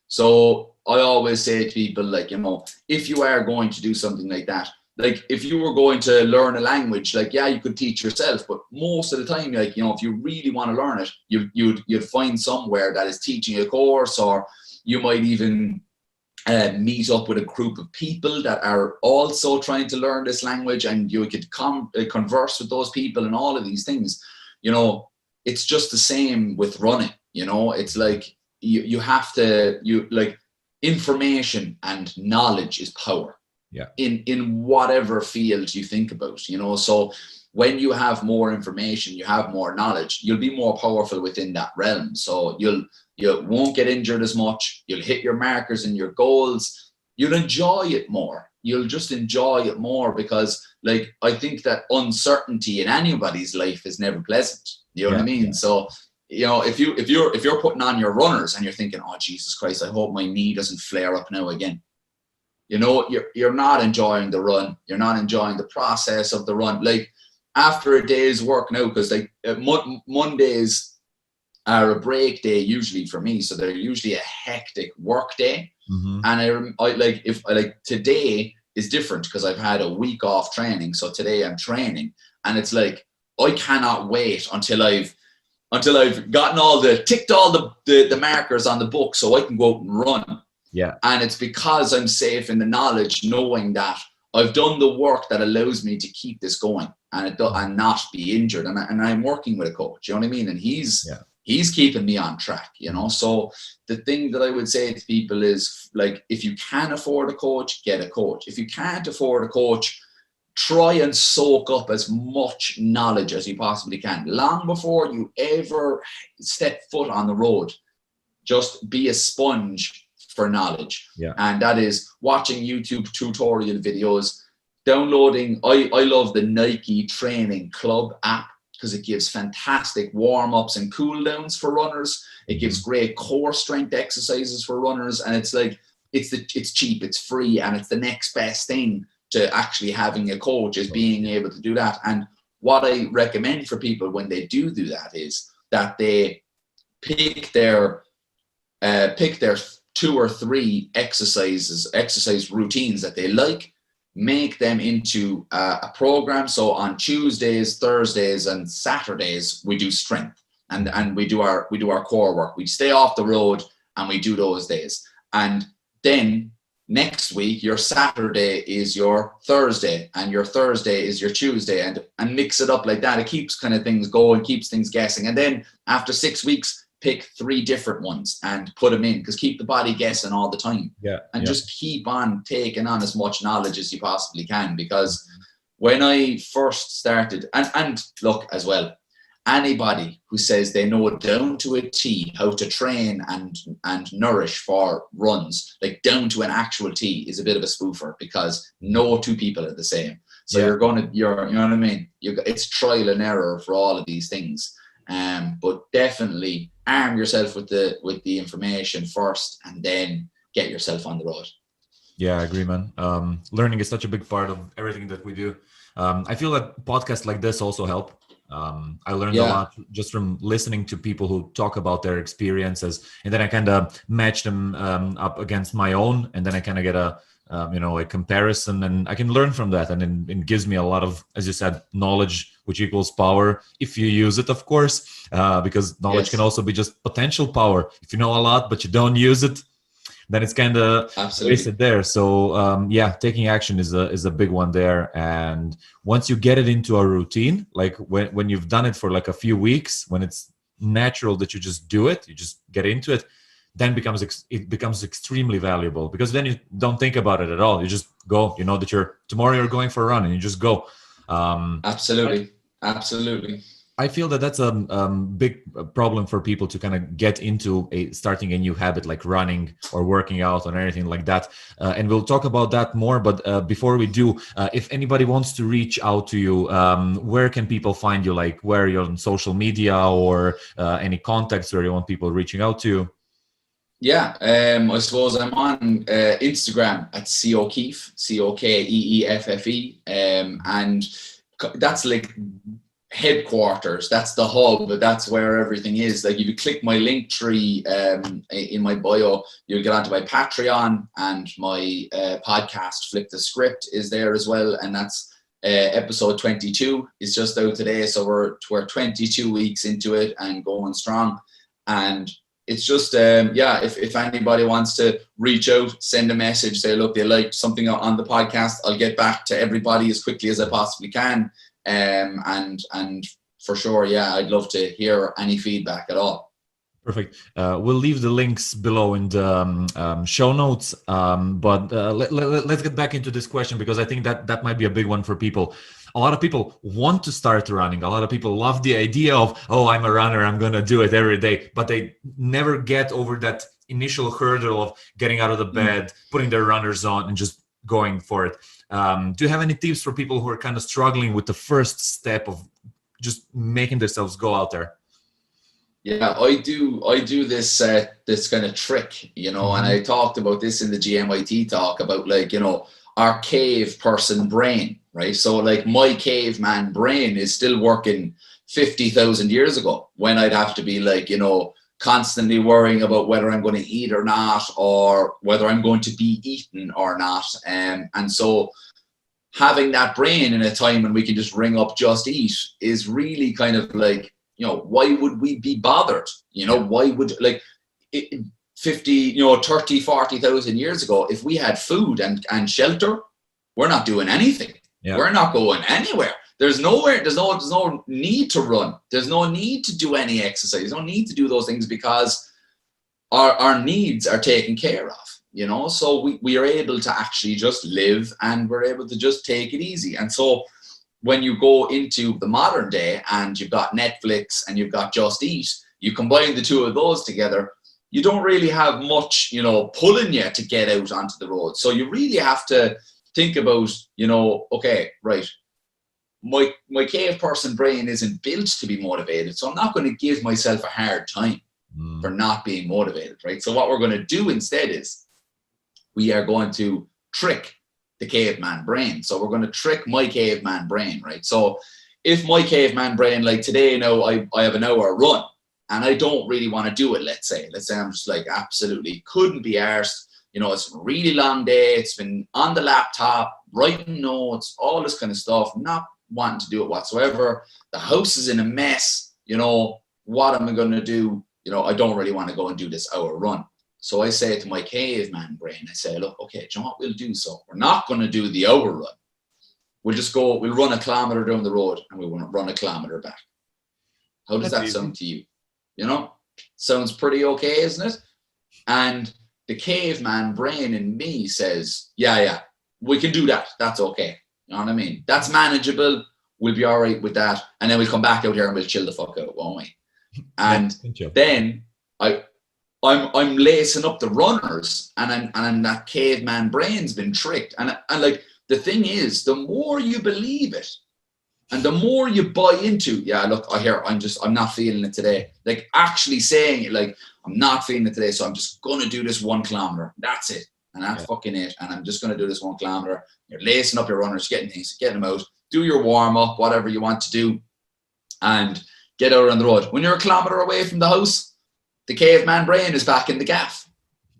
So I always say to people, if you are going to do something like that, if you were going to learn a language, you could teach yourself, but most of the time, if you really want to learn it, you'd find somewhere that is teaching a course, or you might even meet up with a group of people that are also trying to learn this language, and you could converse with those people and all of these things. It's just the same with running. It's you have to, information and knowledge is power. Yeah. In whatever field you think about, so when you have more information, you have more knowledge, you'll be more powerful within that realm. So you won't get injured as much. You'll hit your markers and your goals. You'll enjoy it more. You'll just enjoy it more, because I think that uncertainty in anybody's life is never pleasant. You know what I mean? Yeah. So if you're putting on your runners and you're thinking, oh Jesus Christ, I hope my knee doesn't flare up now again. You're not enjoying the run. You're not enjoying the process of the run. After a day's work now, because Mondays are a break day usually for me, so they're usually a hectic work day. Mm-hmm. And I today is different because I've had a week off training. So today I'm training, and it's like, I cannot wait until I've gotten ticked all the markers on the book so I can go out and run. Yeah. And it's because I'm safe in the knowledge, knowing that I've done the work that allows me to keep this going and not be injured. And I'm working with a coach, you know what I mean? And he's keeping me on track, you know? So the thing that I would say to people is, like, if you can afford a coach, get a coach. If you can't afford a coach, try and soak up as much knowledge as you possibly can. Long before you ever step foot on the road, just be a sponge for knowledge. Yeah. And that is watching YouTube tutorial videos, downloading. I love the Nike Training Club app because it gives fantastic warm-ups and cool downs for runners. It gives great core strength exercises for runners. And it's like, it's cheap, it's free, and it's the next best thing to actually having a coach, is being able to do that. And what I recommend for people when they do that is that they pick their 2 or 3 exercise routines that they like, make them into a program. So on Tuesdays, Thursdays, and Saturdays, we do strength and we do our core work. We stay off the road and we do those days. And then next week, your Saturday is your Thursday and your Thursday is your Tuesday, and mix it up like that. It keeps kind of things going, keeps things guessing. And then after 6 weeks, pick 3 different ones and put them in, because keep the body guessing all the time. Just keep on taking on as much knowledge as you possibly can. Because when I first started, and look as well, anybody who says they know down to a T how to train and nourish for runs, like down to an actual T, is a bit of a spoofer, because no 2 people are the same. So you know what I mean? It's trial and error for all of these things. But definitely arm yourself with the information first, and then get yourself on the road. Yeah, I agree, man. Learning is such a big part of everything that we do. I feel that podcasts like this also help. I learned a lot just from listening to people who talk about their experiences, and then I kind of match them up against my own, and then I kind of get a comparison, and I can learn from that, and it gives me a lot of, as you said, knowledge, which equals power if you use it, of course, because knowledge can also be just potential power. If you know a lot but you don't use it, then it's kind of wasted there. So taking action is a big one there. And once you get it into a routine, like when you've done it for like a few weeks, when it's natural that you just do it, you just get into it, then it becomes extremely valuable, because then you don't think about it at all. You just go. You know that tomorrow you're going for a run, and you just go. Absolutely. I feel that that's a big problem for people to kind of get into starting a new habit, like running or working out or anything like that. And we'll talk about that more. But before we do, if anybody wants to reach out to you, where can people find you? Like, where you're on social media, or any contacts where you want people reaching out to you? Yeah, I suppose I'm on Instagram at O'Keeffe, Cokeeffe, and that's like headquarters. That's the hub. That's where everything is. Like, if you click my link tree in my bio, you'll get onto my Patreon, and my podcast Flip the Script is there as well, and that's episode 22 is just out today. So we're 22 weeks into it and going strong. And it's just, if anybody wants to reach out, send a message, say, look, they liked something on the podcast, I'll get back to everybody as quickly as I possibly can. And for sure, I'd love to hear any feedback at all. Perfect. We'll leave the links below in the show notes. But let's get back into this question, because I think that might be a big one for people. A lot of people want to start running. A lot of people love the idea of, I'm a runner, I'm going to do it every day. But they never get over that initial hurdle of getting out of the bed, putting their runners on, and just going for it. Do you have any tips for people who are kind of struggling with the first step of just making themselves go out there? Yeah, I do this kind of trick, and I talked about this in the GMIT talk about, like, our cave person brain, right? So like my caveman brain is still working 50,000 years ago, when I'd have to be like, constantly worrying about whether I'm going to eat or not, or whether I'm going to be eaten or not. And so having that brain in a time when we can just ring up Just Eat is really kind of like, you know, why would we be bothered? You know, why would, like, 50, you know, 30, 40,000 years ago, if we had food and shelter, we're not doing anything. Yeah. We're not going anywhere. There's no need to run. There's no need to do any exercise. There's no need to do those things because our needs are taken care of, you know? So we are able to actually just live, and we're able to just take it easy. And so when you go into the modern day and you've got Netflix and you've got Just Eat, you combine the two of those together, you don't really have much, you know, pulling you to get out onto the road. So you really have to think about, you know, okay, right, my cave person brain isn't built to be motivated, so I'm not going to give myself a hard time for not being motivated, right? So what we're going to do instead is we are going to trick the caveman brain. So we're going to trick my caveman brain, right? So if my caveman brain, like today, you know, I have an hour run and I don't really want to do it, let's say I'm just like absolutely couldn't be arsed. You know, it's a really long day. It's been on the laptop, writing notes, all this kind of stuff, not wanting to do it whatsoever. The house is in a mess. You know, what am I going to do? You know, I don't really want to go and do this hour run. So I say to my caveman brain, I say, look, okay, do you know what we'll do? So we're not going to do the hour run. We'll just go, we'll run a kilometer down the road and we want to run a kilometer back. How does that sound to you? You know, sounds pretty okay, isn't it? And the caveman brain in me says, yeah, we can do that. That's okay. You know what I mean? That's manageable. We'll be all right with that. And then we'll come back out here and we'll chill the fuck out, won't we? And then I'm lacing up the runners, and that caveman brain's been tricked. And like, the thing is, the more you believe it and the more you buy into, yeah, look, I'm not feeling it today. Like actually saying it, like, I'm not feeling it today, so I'm just going to do this 1 kilometer. That's it. And that's fucking it. And I'm just going to do this 1 kilometer. You're lacing up your runners, getting them out, do your warm up, whatever you want to do, and get out on the road. When you're a kilometer away from the house, the caveman brain is back in the gaff.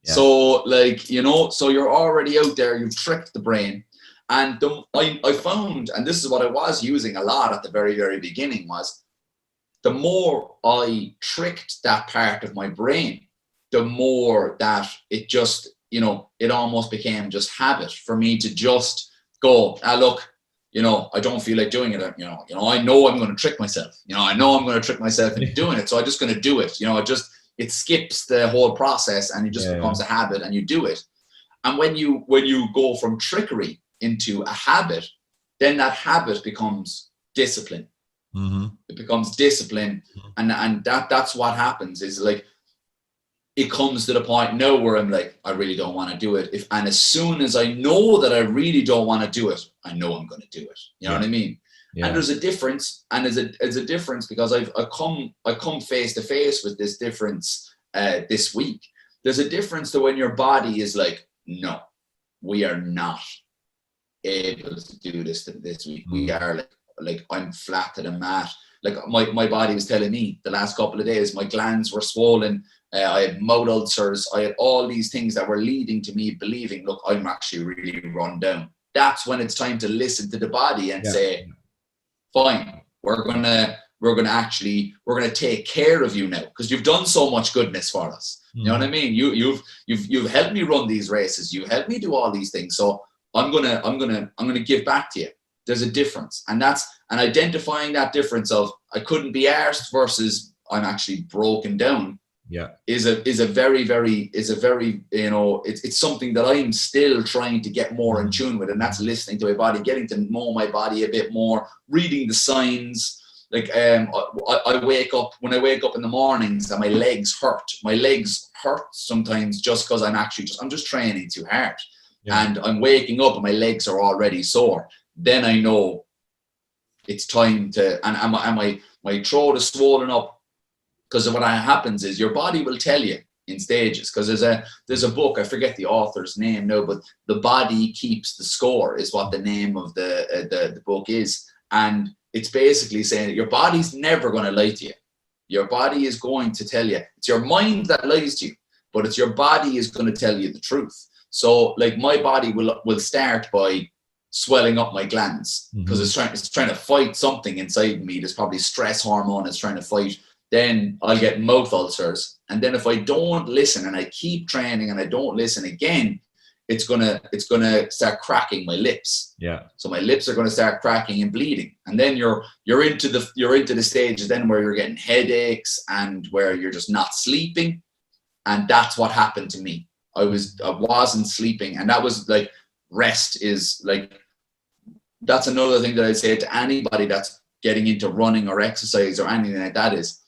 Yeah. So like, you know, so you're already out there, you've tricked the brain. And I found, and this is what I was using a lot at the very, very beginning, was the more I tricked that part of my brain, the more that it just, you know, it almost became just habit for me to just go, look, you know, I don't feel like doing it. You know, I know I'm going to trick myself. You know, I know I'm going to trick myself into doing it. So I'm just going to do it. You know, it skips the whole process and it just becomes a habit and you do it. And when you go from trickery into a habit, then that habit becomes discipline. Mm-hmm. It becomes discipline. And that's what happens is like, it comes to the point now where I'm like, I really don't want to do it. And as soon as I know that I really don't want to do it, I know I'm going to do it. You know what I mean? Yeah. And there's a difference, and there's a difference because I come face to face with this difference this week. There's a difference to when your body is like, no, we are not able to do this week. We are like I'm flat to the mat. Like my body was telling me the last couple of days, my glands were swollen. I had mouth ulcers. I had all these things that were leading to me believing, look, I'm actually really run down. That's when it's time to listen to the body and say, fine, we're gonna take care of you now because you've done so much goodness for us. You know what I mean? You've helped me run these races. You helped me do all these things. So I'm gonna give back to you. There's a difference, and identifying that difference of I couldn't be arsed versus I'm actually broken down. Yeah, is a very, you know, it's something that I'm still trying to get more in tune with, and that's listening to my body, getting to know my body a bit more, reading the signs. Like I wake up in the mornings and my legs hurt. My legs hurt sometimes just because I'm just training too hard, and I'm waking up and my legs are already sore. Then I know it's time to, and my throat is swollen up. Because what happens is your body will tell you in stages. Because there's a book, I forget the author's name now, but The Body Keeps the Score is what the name of the book is. And it's basically saying that your body's never going to lie to you. Your body is going to tell you. It's your mind that lies to you, but it's your body is going to tell you the truth. So like my body will start by swelling up my glands because it's trying to fight something inside me. There's probably stress hormone it's trying to fight. Then I'll get mouth ulcers. And then if I don't listen and I keep training and I don't listen again, it's gonna start cracking my lips. Yeah. So my lips are gonna start cracking and bleeding. And then you're into the stages then where you're getting headaches and where you're just not sleeping. And that's what happened to me. I wasn't sleeping, and that was like, rest is like, that's another thing that I'd say to anybody that's getting into running or exercise or anything like that is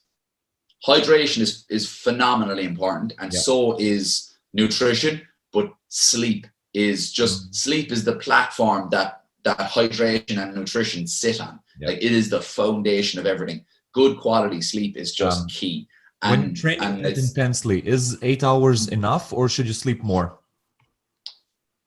hydration is phenomenally important, and so is nutrition. But sleep is sleep is the platform that hydration and nutrition sit on. Like it is the foundation of everything. Good quality sleep is just key. When you're training intensely, is 8 hours enough, or should you sleep more?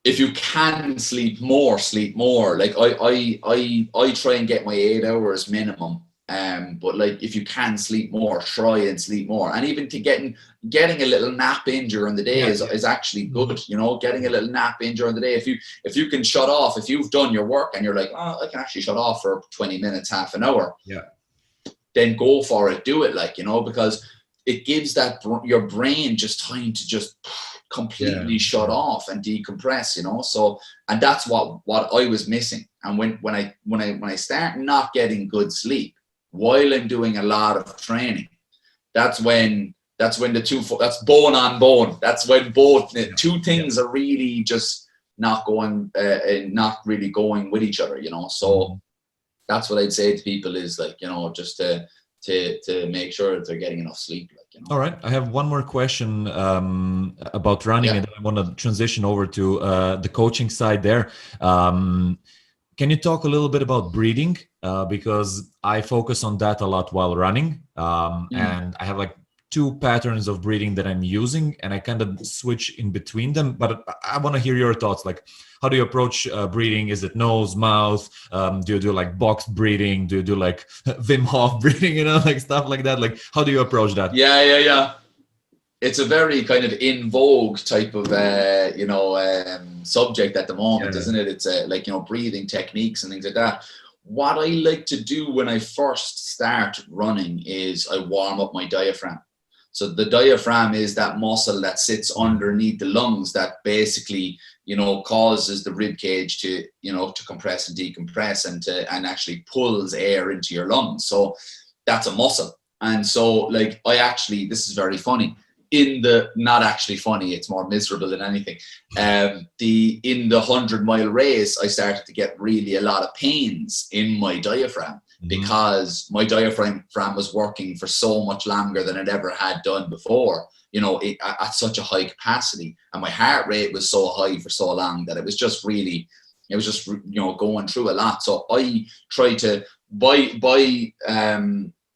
If you can sleep more, sleep more. Like I try and get my 8 hours minimum. But like if you can sleep more, try and sleep more. And even to getting a little nap in during the day is actually good. You know, getting a little nap in during the day. If you can shut off, if you've done your work and you're like, oh, I can actually shut off for 20 minutes, half an hour. Yeah. Then go for it. Do it, like, you know, because it gives your brain just time to just completely shut off and decompress, you know. So, and that's what I was missing. And when I start not getting good sleep while I'm doing a lot of training, that's when that's bone on bone. That's when both two things are really just not really going with each other, you know. So that's what I'd say to people is, like, you know, just to make sure that they're getting enough sleep, like, you know. All right, I have one more question about running, and then I want to transition over to the coaching side there. Can you talk a little bit about breathing? Because I focus on that a lot while running, and I have like 2 patterns of breathing that I'm using, and I kind of switch in between them. But I want to hear your thoughts. Like, how do you approach breathing? Is it nose, mouth? Do you do like box breathing? Do you do like Wim Hof breathing? You know, like stuff like that. Like, how do you approach that? Yeah. It's a very kind of in vogue type of subject at the moment, isn't it? It's like, you know, breathing techniques and things like that. What I like to do when I first start running is I warm up my diaphragm. So the diaphragm is that muscle that sits underneath the lungs that basically, you know, causes the rib cage to, you know, to compress and decompress and actually pulls air into your lungs. So that's a muscle. And so, like, this is very funny. Not actually funny, it's more miserable than anything. In the 100-mile race, I started to get really a lot of pains in my diaphragm because my diaphragm was working for so much longer than it ever had done before, you know, at such a high capacity. And my heart rate was so high for so long that it was just, you know, going through a lot. So I try to, by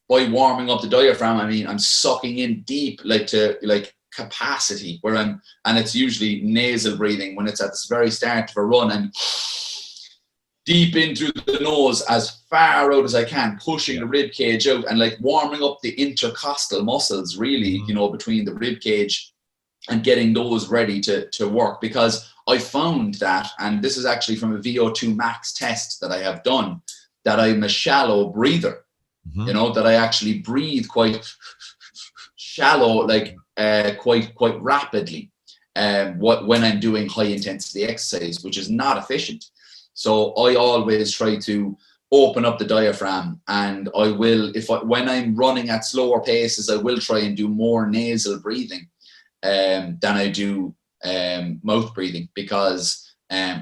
warming up the diaphragm, I mean, I'm sucking in deep, like capacity, and it's usually nasal breathing when it's at the very start of a run, and deep in through the nose as far out as I can, pushing the rib cage out and like warming up the intercostal muscles really, you know, between the rib cage and getting those ready to work. Because I found that, and this is actually from a VO2 max test that I have done, that I'm a shallow breather. You know, that I actually breathe quite shallow, like quite rapidly, when I'm doing high intensity exercise, which is not efficient. So I always try to open up the diaphragm, and I will, when I'm running at slower paces, I will try and do more nasal breathing than I do mouth breathing, because I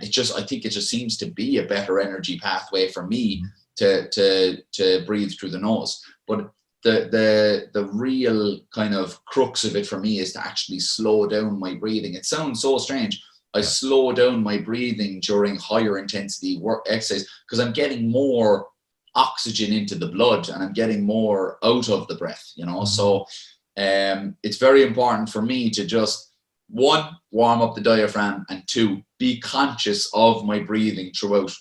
think it just seems to be a better energy pathway for me to breathe through the nose. But the real kind of crux of it for me is to actually slow down my breathing. It sounds so strange. I slow down my breathing during higher intensity work exercise because I'm getting more oxygen into the blood and I'm getting more out of the breath, you know. So it's very important for me to just, 1, warm up the diaphragm, and 2, be conscious of my breathing throughout.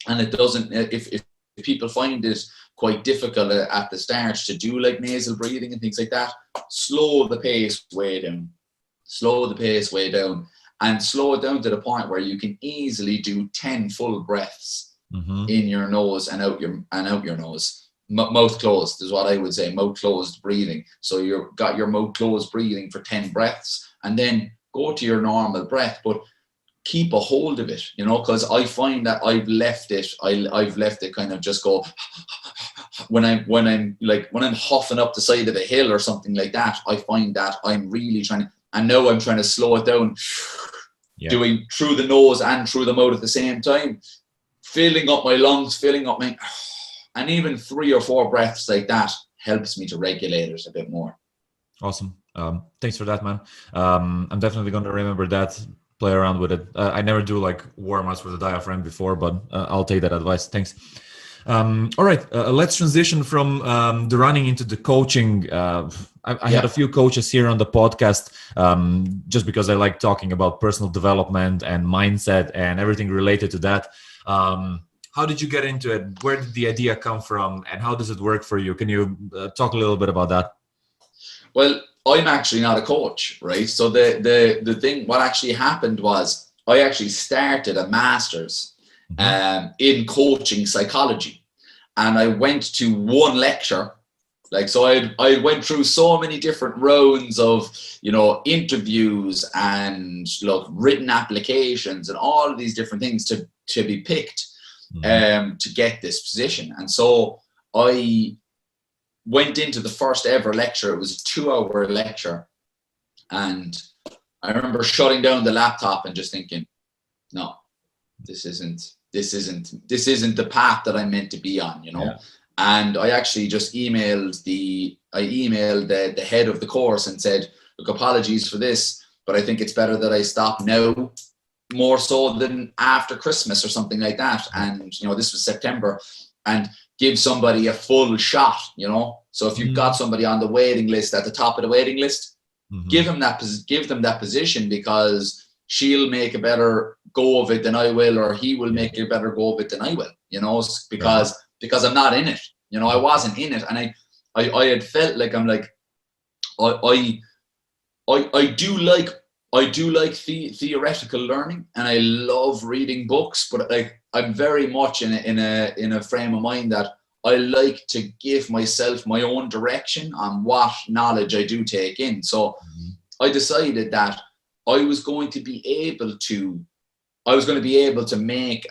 And it doesn't, if people find it quite difficult at the start to do like nasal breathing and things like that. Slow the pace way down, and slow it down to the point where you can easily do 10 full breaths in your nose and out your nose. Mouth closed is what I would say, mouth closed breathing. So you've got your mouth closed breathing for 10 breaths, and then go to your normal breath, but keep a hold of it, you know, because I find that I've left it kind of just go when I'm huffing up the side of a hill or something like that. I find that I'm really trying to slow it down, doing through the nose and through the mouth at the same time, filling up my lungs, and even 3 or 4 breaths like that helps me to regulate it a bit more. Awesome. Thanks for that, man. I'm definitely going to remember that, play around with it. I never do like warm-ups for the diaphragm before, but I'll take that advice. Thanks. All right, let's transition from the running into the coaching. I had a few coaches here on the podcast just because I like talking about personal development and mindset and everything related to that. How did you get into it? Where did the idea come from, and how does it work for you? Can you talk a little bit about that? Well, I'm actually not a coach, right? So the thing, what actually happened was I actually started a master's in coaching psychology, and I went to one lecture. Like, so I went through so many different rounds of, you know, interviews and written applications and all of these different things to be picked to get this position. And so I went into the first ever lecture. It was a 2-hour lecture, and I remember shutting down the laptop and just thinking, no, this isn't the path that I'm meant to be on, you know. Yeah. And I actually just emailed the head of the course and said, look, apologies for this, but I think it's better that I stop now, more so than after Christmas or something like that. And, you know, this was September, and give somebody a full shot, you know. So if you've got somebody on the waiting list, at the top of the waiting list, give them that position, because she'll make a better go of it than I will, or he will make a better go of it than I will, you know, because I'm not in it, you know. I wasn't in it, and I had felt like I do like theoretical learning, and I love reading books, but like I'm very much in a frame of mind that I like to give myself my own direction on what knowledge I do take in. So I decided that I was going to be able to make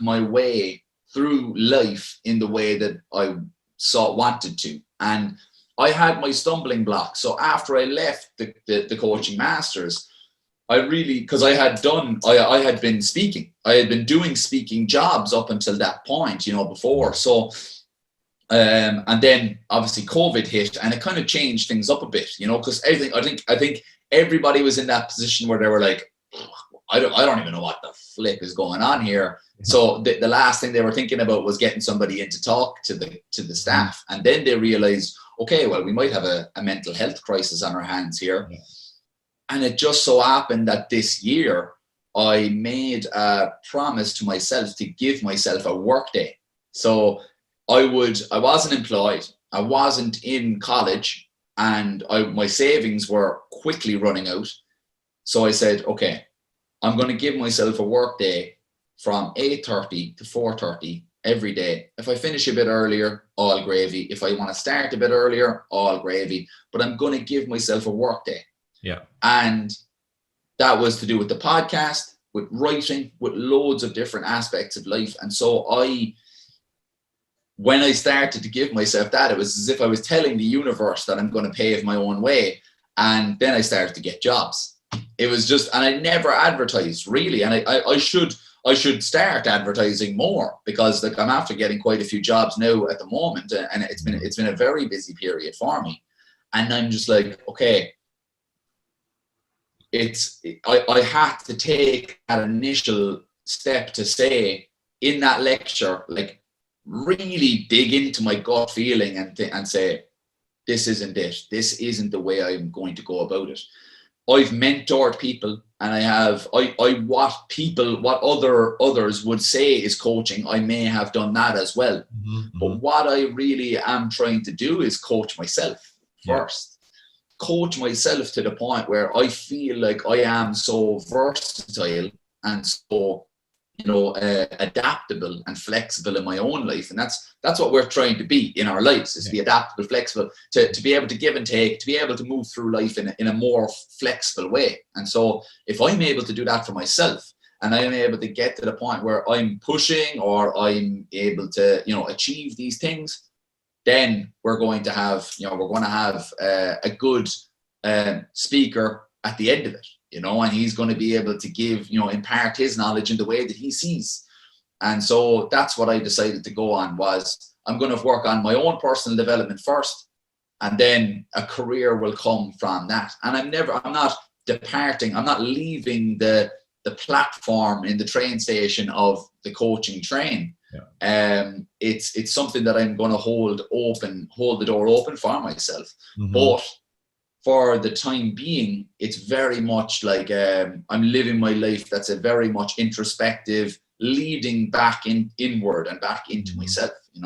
my way through life in the way that I wanted to. And I had my stumbling block. So after I left the coaching masters, because I had been speaking. I had been doing speaking jobs up until that point, you know, before. So, and then obviously COVID hit, and it kind of changed things up a bit, you know, because I think everybody was in that position where they were like, I don't even know what the flip is going on here. So the last thing they were thinking about was getting somebody in to talk to the staff. And then they realized, okay, well, we might have a mental health crisis on our hands here. Yeah. And it just so happened that this year I made a promise to myself to give myself a work day. So I wasn't employed, I wasn't in college, and my savings were quickly running out. So I said, okay, I'm going to give myself a work day from 8:30 to 4:30 every day. If I finish a bit earlier, all gravy. If I want to start a bit earlier, all gravy. But I'm going to give myself a work day. Yeah. And that was to do with the podcast, with writing, with loads of different aspects of life. And so when I started to give myself that, it was as if I was telling the universe that I'm going to pave my own way. And then I started to get jobs. It was just, and I never advertised really. And I should start advertising more, because like I'm after getting quite a few jobs now at the moment, and it's been a very busy period for me. And I'm just like, okay, I had to take that initial step to say in that lecture, like really dig into my gut feeling and say, this isn't it. This isn't the way I'm going to go about it. I've mentored people, and what others would say is coaching, I may have done that as well. But what I really am trying to do is coach myself first. Coach myself to the point where I feel like I am so versatile and so, adaptable and flexible in my own life. And that's what we're trying to be in our lives, is to be adaptable, flexible, to be able to give and take, to be able to move through life in a more flexible way. And so if I'm able to do that for myself, and I'm able to get to the point where I'm pushing, or I'm able to, achieve these things, then we're going to have a good speaker at the end of it, and he's going to be able to give, impart his knowledge in the way that he sees. And so that's what I decided to go on, was I'm going to work on my own personal development first, and then a career will come from that. And I'm not departing, I'm not leaving the platform in the train station of the coaching train. It's something that I'm going to hold the door open for myself. But for the time being, it's very much like I'm living my life that's a very much introspective, leading back inward and back into myself, and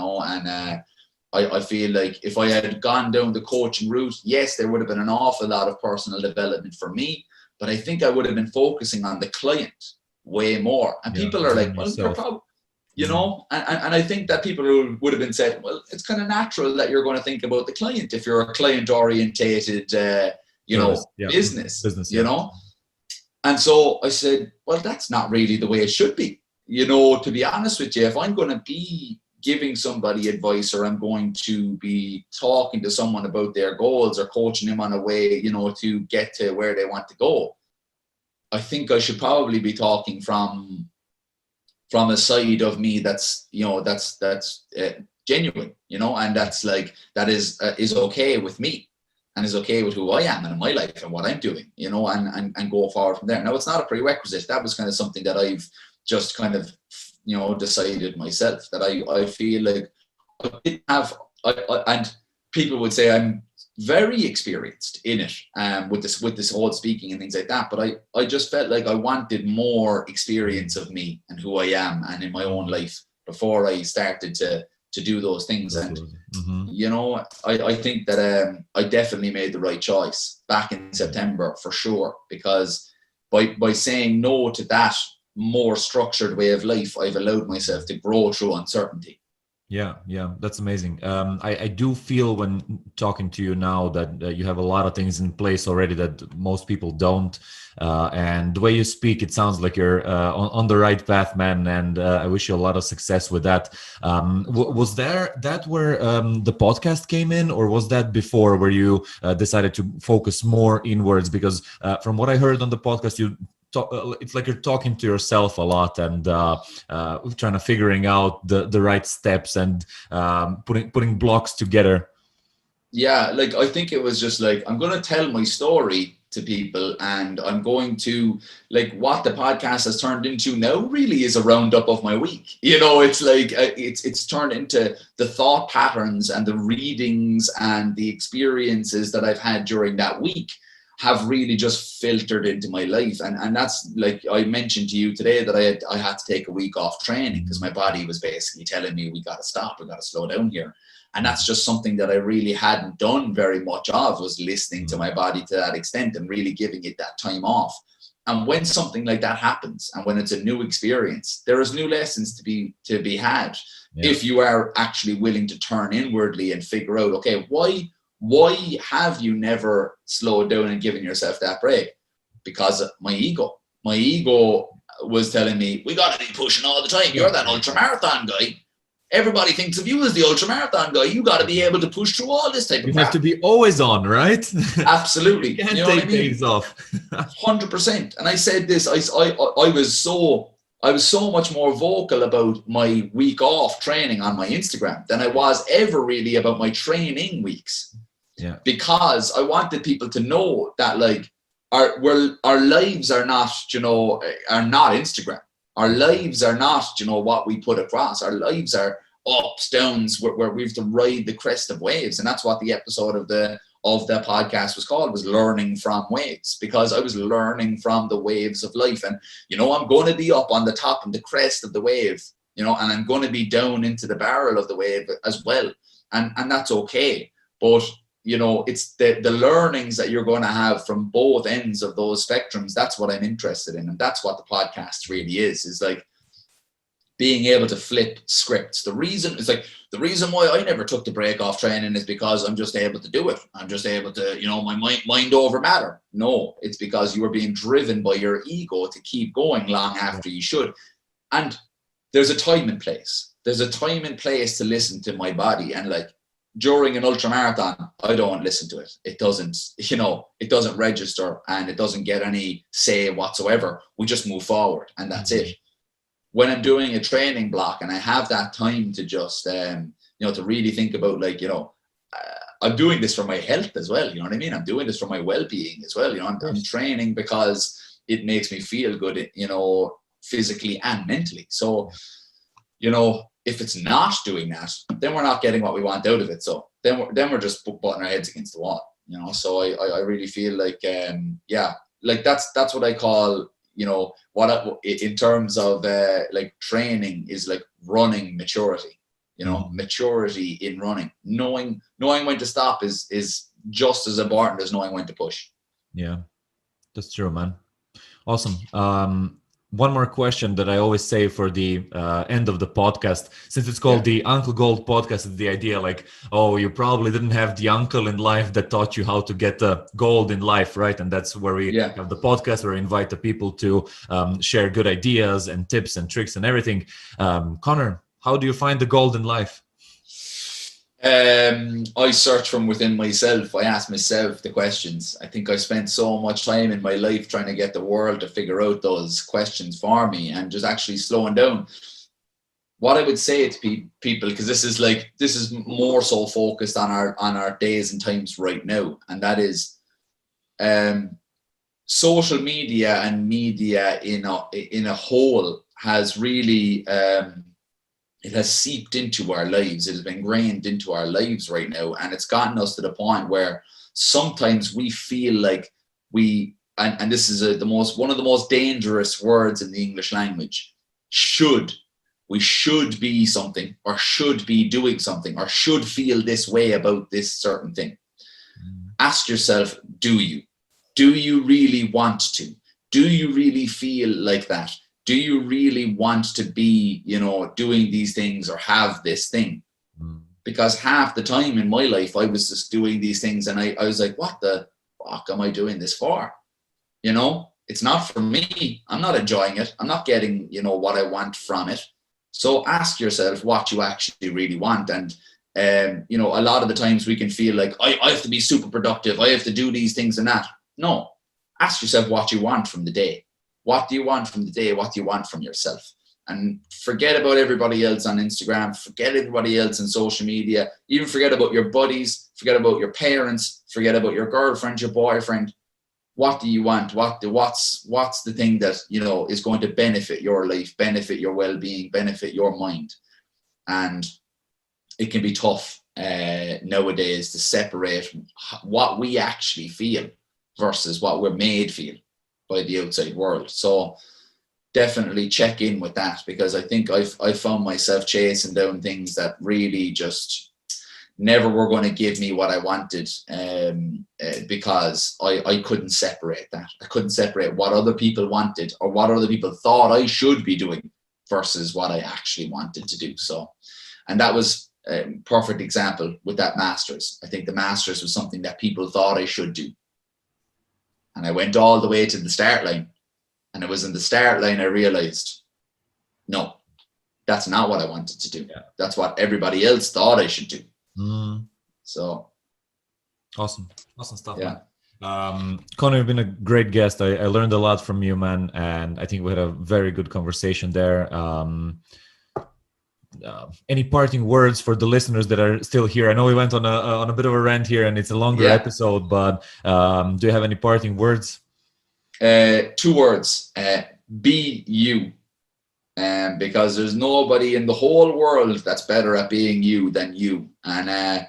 I feel like if I had gone down the coaching route, yes, there would have been an awful lot of personal development for me, but I think I would have been focusing on the client way more. And people are like, well, you're probably, and I think that people would have been said, well, it's kind of natural that you're going to think about the client if you're a client orientated, business, And so I said, well, that's not really the way it should be. To be honest with you, if I'm going to be giving somebody advice, or I'm going to be talking to someone about their goals, or coaching them on a way, to get to where they want to go, I think I should probably be talking from a side of me that's genuine, and that's like, that is okay with me, and is okay with who I am and in my life and what I'm doing, and go forward from there. Now, it's not a prerequisite. That was kind of something that I've just kind of, decided myself, that I feel like I didn't have, and people would say I'm very experienced in it, with this whole speaking and things like that. But I just felt like I wanted more experience of me and who I am and in my own life before I started to do those things. And I think that I definitely made the right choice back in September, for sure, because by saying no to that more structured way of life, I've allowed myself to grow through uncertainty. Yeah, that's amazing. I do feel when talking to you now that you have a lot of things in place already that most people don't. And the way you speak, it sounds like you're on the right path, man. And I wish you a lot of success with that. Was that where the podcast came in, or was that before, where you decided to focus more inwards? Because from what I heard on the podcast, it's like you're talking to yourself a lot, and trying to figuring out the right steps, and putting blocks together. Yeah, like I think it was just like, I'm going to tell my story to people, and I'm going to, like, what the podcast has turned into now really is a roundup of my week. It's like it's turned into the thought patterns and the readings and the experiences that I've had during that week have really just filtered into my life. And that's, like I mentioned to you today, that I had to take a week off training because my body was basically telling me, we got to stop, we got to slow down here. And that's just something that I really hadn't done very much of, was listening to my body to that extent and really giving it that time off. And when something like that happens, and when it's a new experience, there is new lessons to be had. If you are actually willing to turn inwardly and figure out, okay, why have you never slowed down and given yourself that break? Because my ego was telling me, we got to be pushing all the time. You're that ultramarathon guy. Everybody thinks of you as the ultramarathon guy. You got to be able to push through all this type of crap. You have to be always on, right? Absolutely. You can't take days off. 100%. And I said this, I was so much more vocal about my week off training on my Instagram than I was ever really about my training weeks. Yeah. Because I wanted people to know that, like, our lives are not, are not Instagram. Our lives are not, what we put across. Our lives are ups, downs, where we have to ride the crest of waves. And that's what the episode of the of the podcast was called was Learning from Waves, because I was learning from the waves of life. And, you know, I'm going to be up on the top and the crest of the wave, you know, and I'm going to be down into the barrel of the wave as well. And that's okay. But, you know, it's the learnings that you're going to have from both ends of those spectrums. That's what I'm interested in. And that's what the podcast really is like being able to flip scripts. The reason why I never took the break off training is because I'm just able to do it. I'm just able to, you know, my mind over matter. No, it's because you are being driven by your ego to keep going long after you should. And there's a time and place. There's a time and place to listen to my body. And like during an ultramarathon, I don't listen to it. It doesn't, you know, it doesn't register and it doesn't get any say whatsoever. We just move forward and that's it. When I'm doing a training block and I have that time to just, you know, to really think about like, you know, I'm doing this for my health as well. You know what I mean? I'm doing this for my well-being as well. You know, I'm training because it makes me feel good, you know, physically and mentally. So, you know, if it's not doing that, then we're not getting what we want out of it. So then we're just butting our heads against the wall, you know? So I really feel like, like that's what I call, you know, in terms of like training is like running maturity, you know, maturity in running, knowing when to stop is just as important as knowing when to push. Yeah, that's true, man. Awesome. One more question that I always say for the end of the podcast, since it's called the Uncle Gold podcast, is the idea like, oh, you probably didn't have the uncle in life that taught you how to get gold in life, right? And that's where we have the podcast where we invite the people to share good ideas and tips and tricks and everything. Conor, how do you find the gold in life? I search from within myself. I ask myself the questions. I think I spent so much time in my life trying to get the world to figure out those questions for me and just actually slowing down. What I would say to people, because this is more so focused on our days and times right now, and that is social media and media in a whole has really it has seeped into our lives. It has been ingrained into our lives right now. And it's gotten us to the point where sometimes we feel like and this is one of the most dangerous words in the English language, we should be something or should be doing something or should feel this way about this certain thing. Ask yourself, do you really want to? Do you really feel like that? Do you really want to be, you know, doing these things or have this thing? Because half the time in my life, I was just doing these things and I was like, what the fuck am I doing this for? You know, it's not for me. I'm not enjoying it. I'm not getting, you know, what I want from it. So ask yourself what you actually really want. And, you know, a lot of the times we can feel like, I have to be super productive. I have to do these things and that. No, ask yourself what you want from the day. What do you want from the day? What do you want from yourself? And forget about everybody else on Instagram. Forget everybody else on social media. Even forget about your buddies. Forget about your parents. Forget about your girlfriend, your boyfriend. What do you want? What's the thing that, you know, is going to benefit your life, benefit your well-being, benefit your mind? And it can be tough nowadays to separate what we actually feel versus what we're made feel by the outside world. So definitely check in with that, because I think I found myself chasing down things that really just never were going to give me what I wanted, because I couldn't separate that. I couldn't separate what other people wanted or what other people thought I should be doing versus what I actually wanted to do. So, and that was a perfect example with that Masters. I think the Masters was something that people thought I should do. And I went all the way to the start line. And it was in the start line I realized, no, that's not what I wanted to do. Yeah. That's what everybody else thought I should do. So. Awesome stuff, yeah. Man. Conor, you've been a great guest. I learned a lot from you, man. And I think we had a very good conversation there. Any parting words for the listeners that are still here? I know we went on a bit of a rant here and it's a longer episode, but do you have any parting words? 2 words, be you. Because there's nobody in the whole world that's better at being you than you. And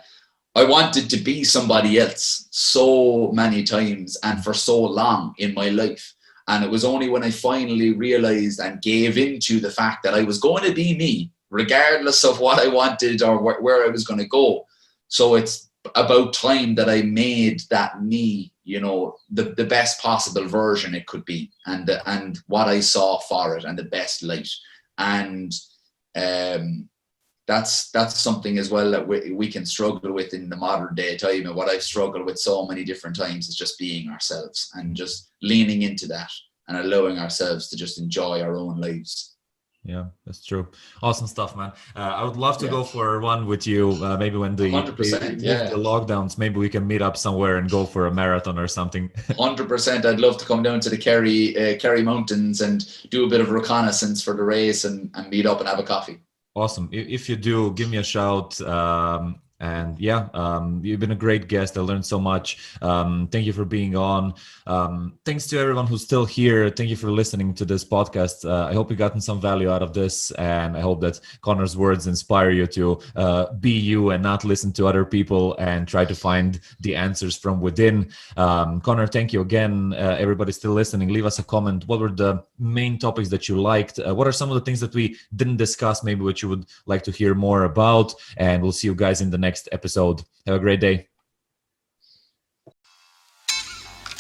I wanted to be somebody else so many times and for so long in my life. And it was only when I finally realized and gave into the fact that I was going to be me, regardless of what I wanted or where I was going to go. So it's about time that I made that me, you know, the best possible version it could be, and what I saw for it and the best light. And that's something as well that we can struggle with in the modern day time. And what I've struggled with so many different times is just being ourselves and just leaning into that and allowing ourselves to just enjoy our own lives. Yeah, that's true. Awesome stuff, man. I would love to go for one with you. Maybe when the 100%, the lockdowns, maybe we can meet up somewhere and go for a marathon or something. 100%. I'd love to come down to the Kerry Mountains and do a bit of reconnaissance for the race and meet up and have a coffee. Awesome. If you do, give me a shout. And yeah, you've been a great guest. I learned so much. Thank you for being on. Thanks to everyone who's still here. Thank you for listening to this podcast. I hope you've gotten some value out of this, and I hope that Conor's words inspire you to be you and not listen to other people and try to find the answers from within. Conor, thank you again. Everybody still listening, leave us a comment. What were the main topics that you liked? What are some of the things that we didn't discuss, maybe what you would like to hear more about? And we'll see you guys in the next episode. Have a great day.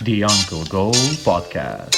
The Uncle Goal Podcast.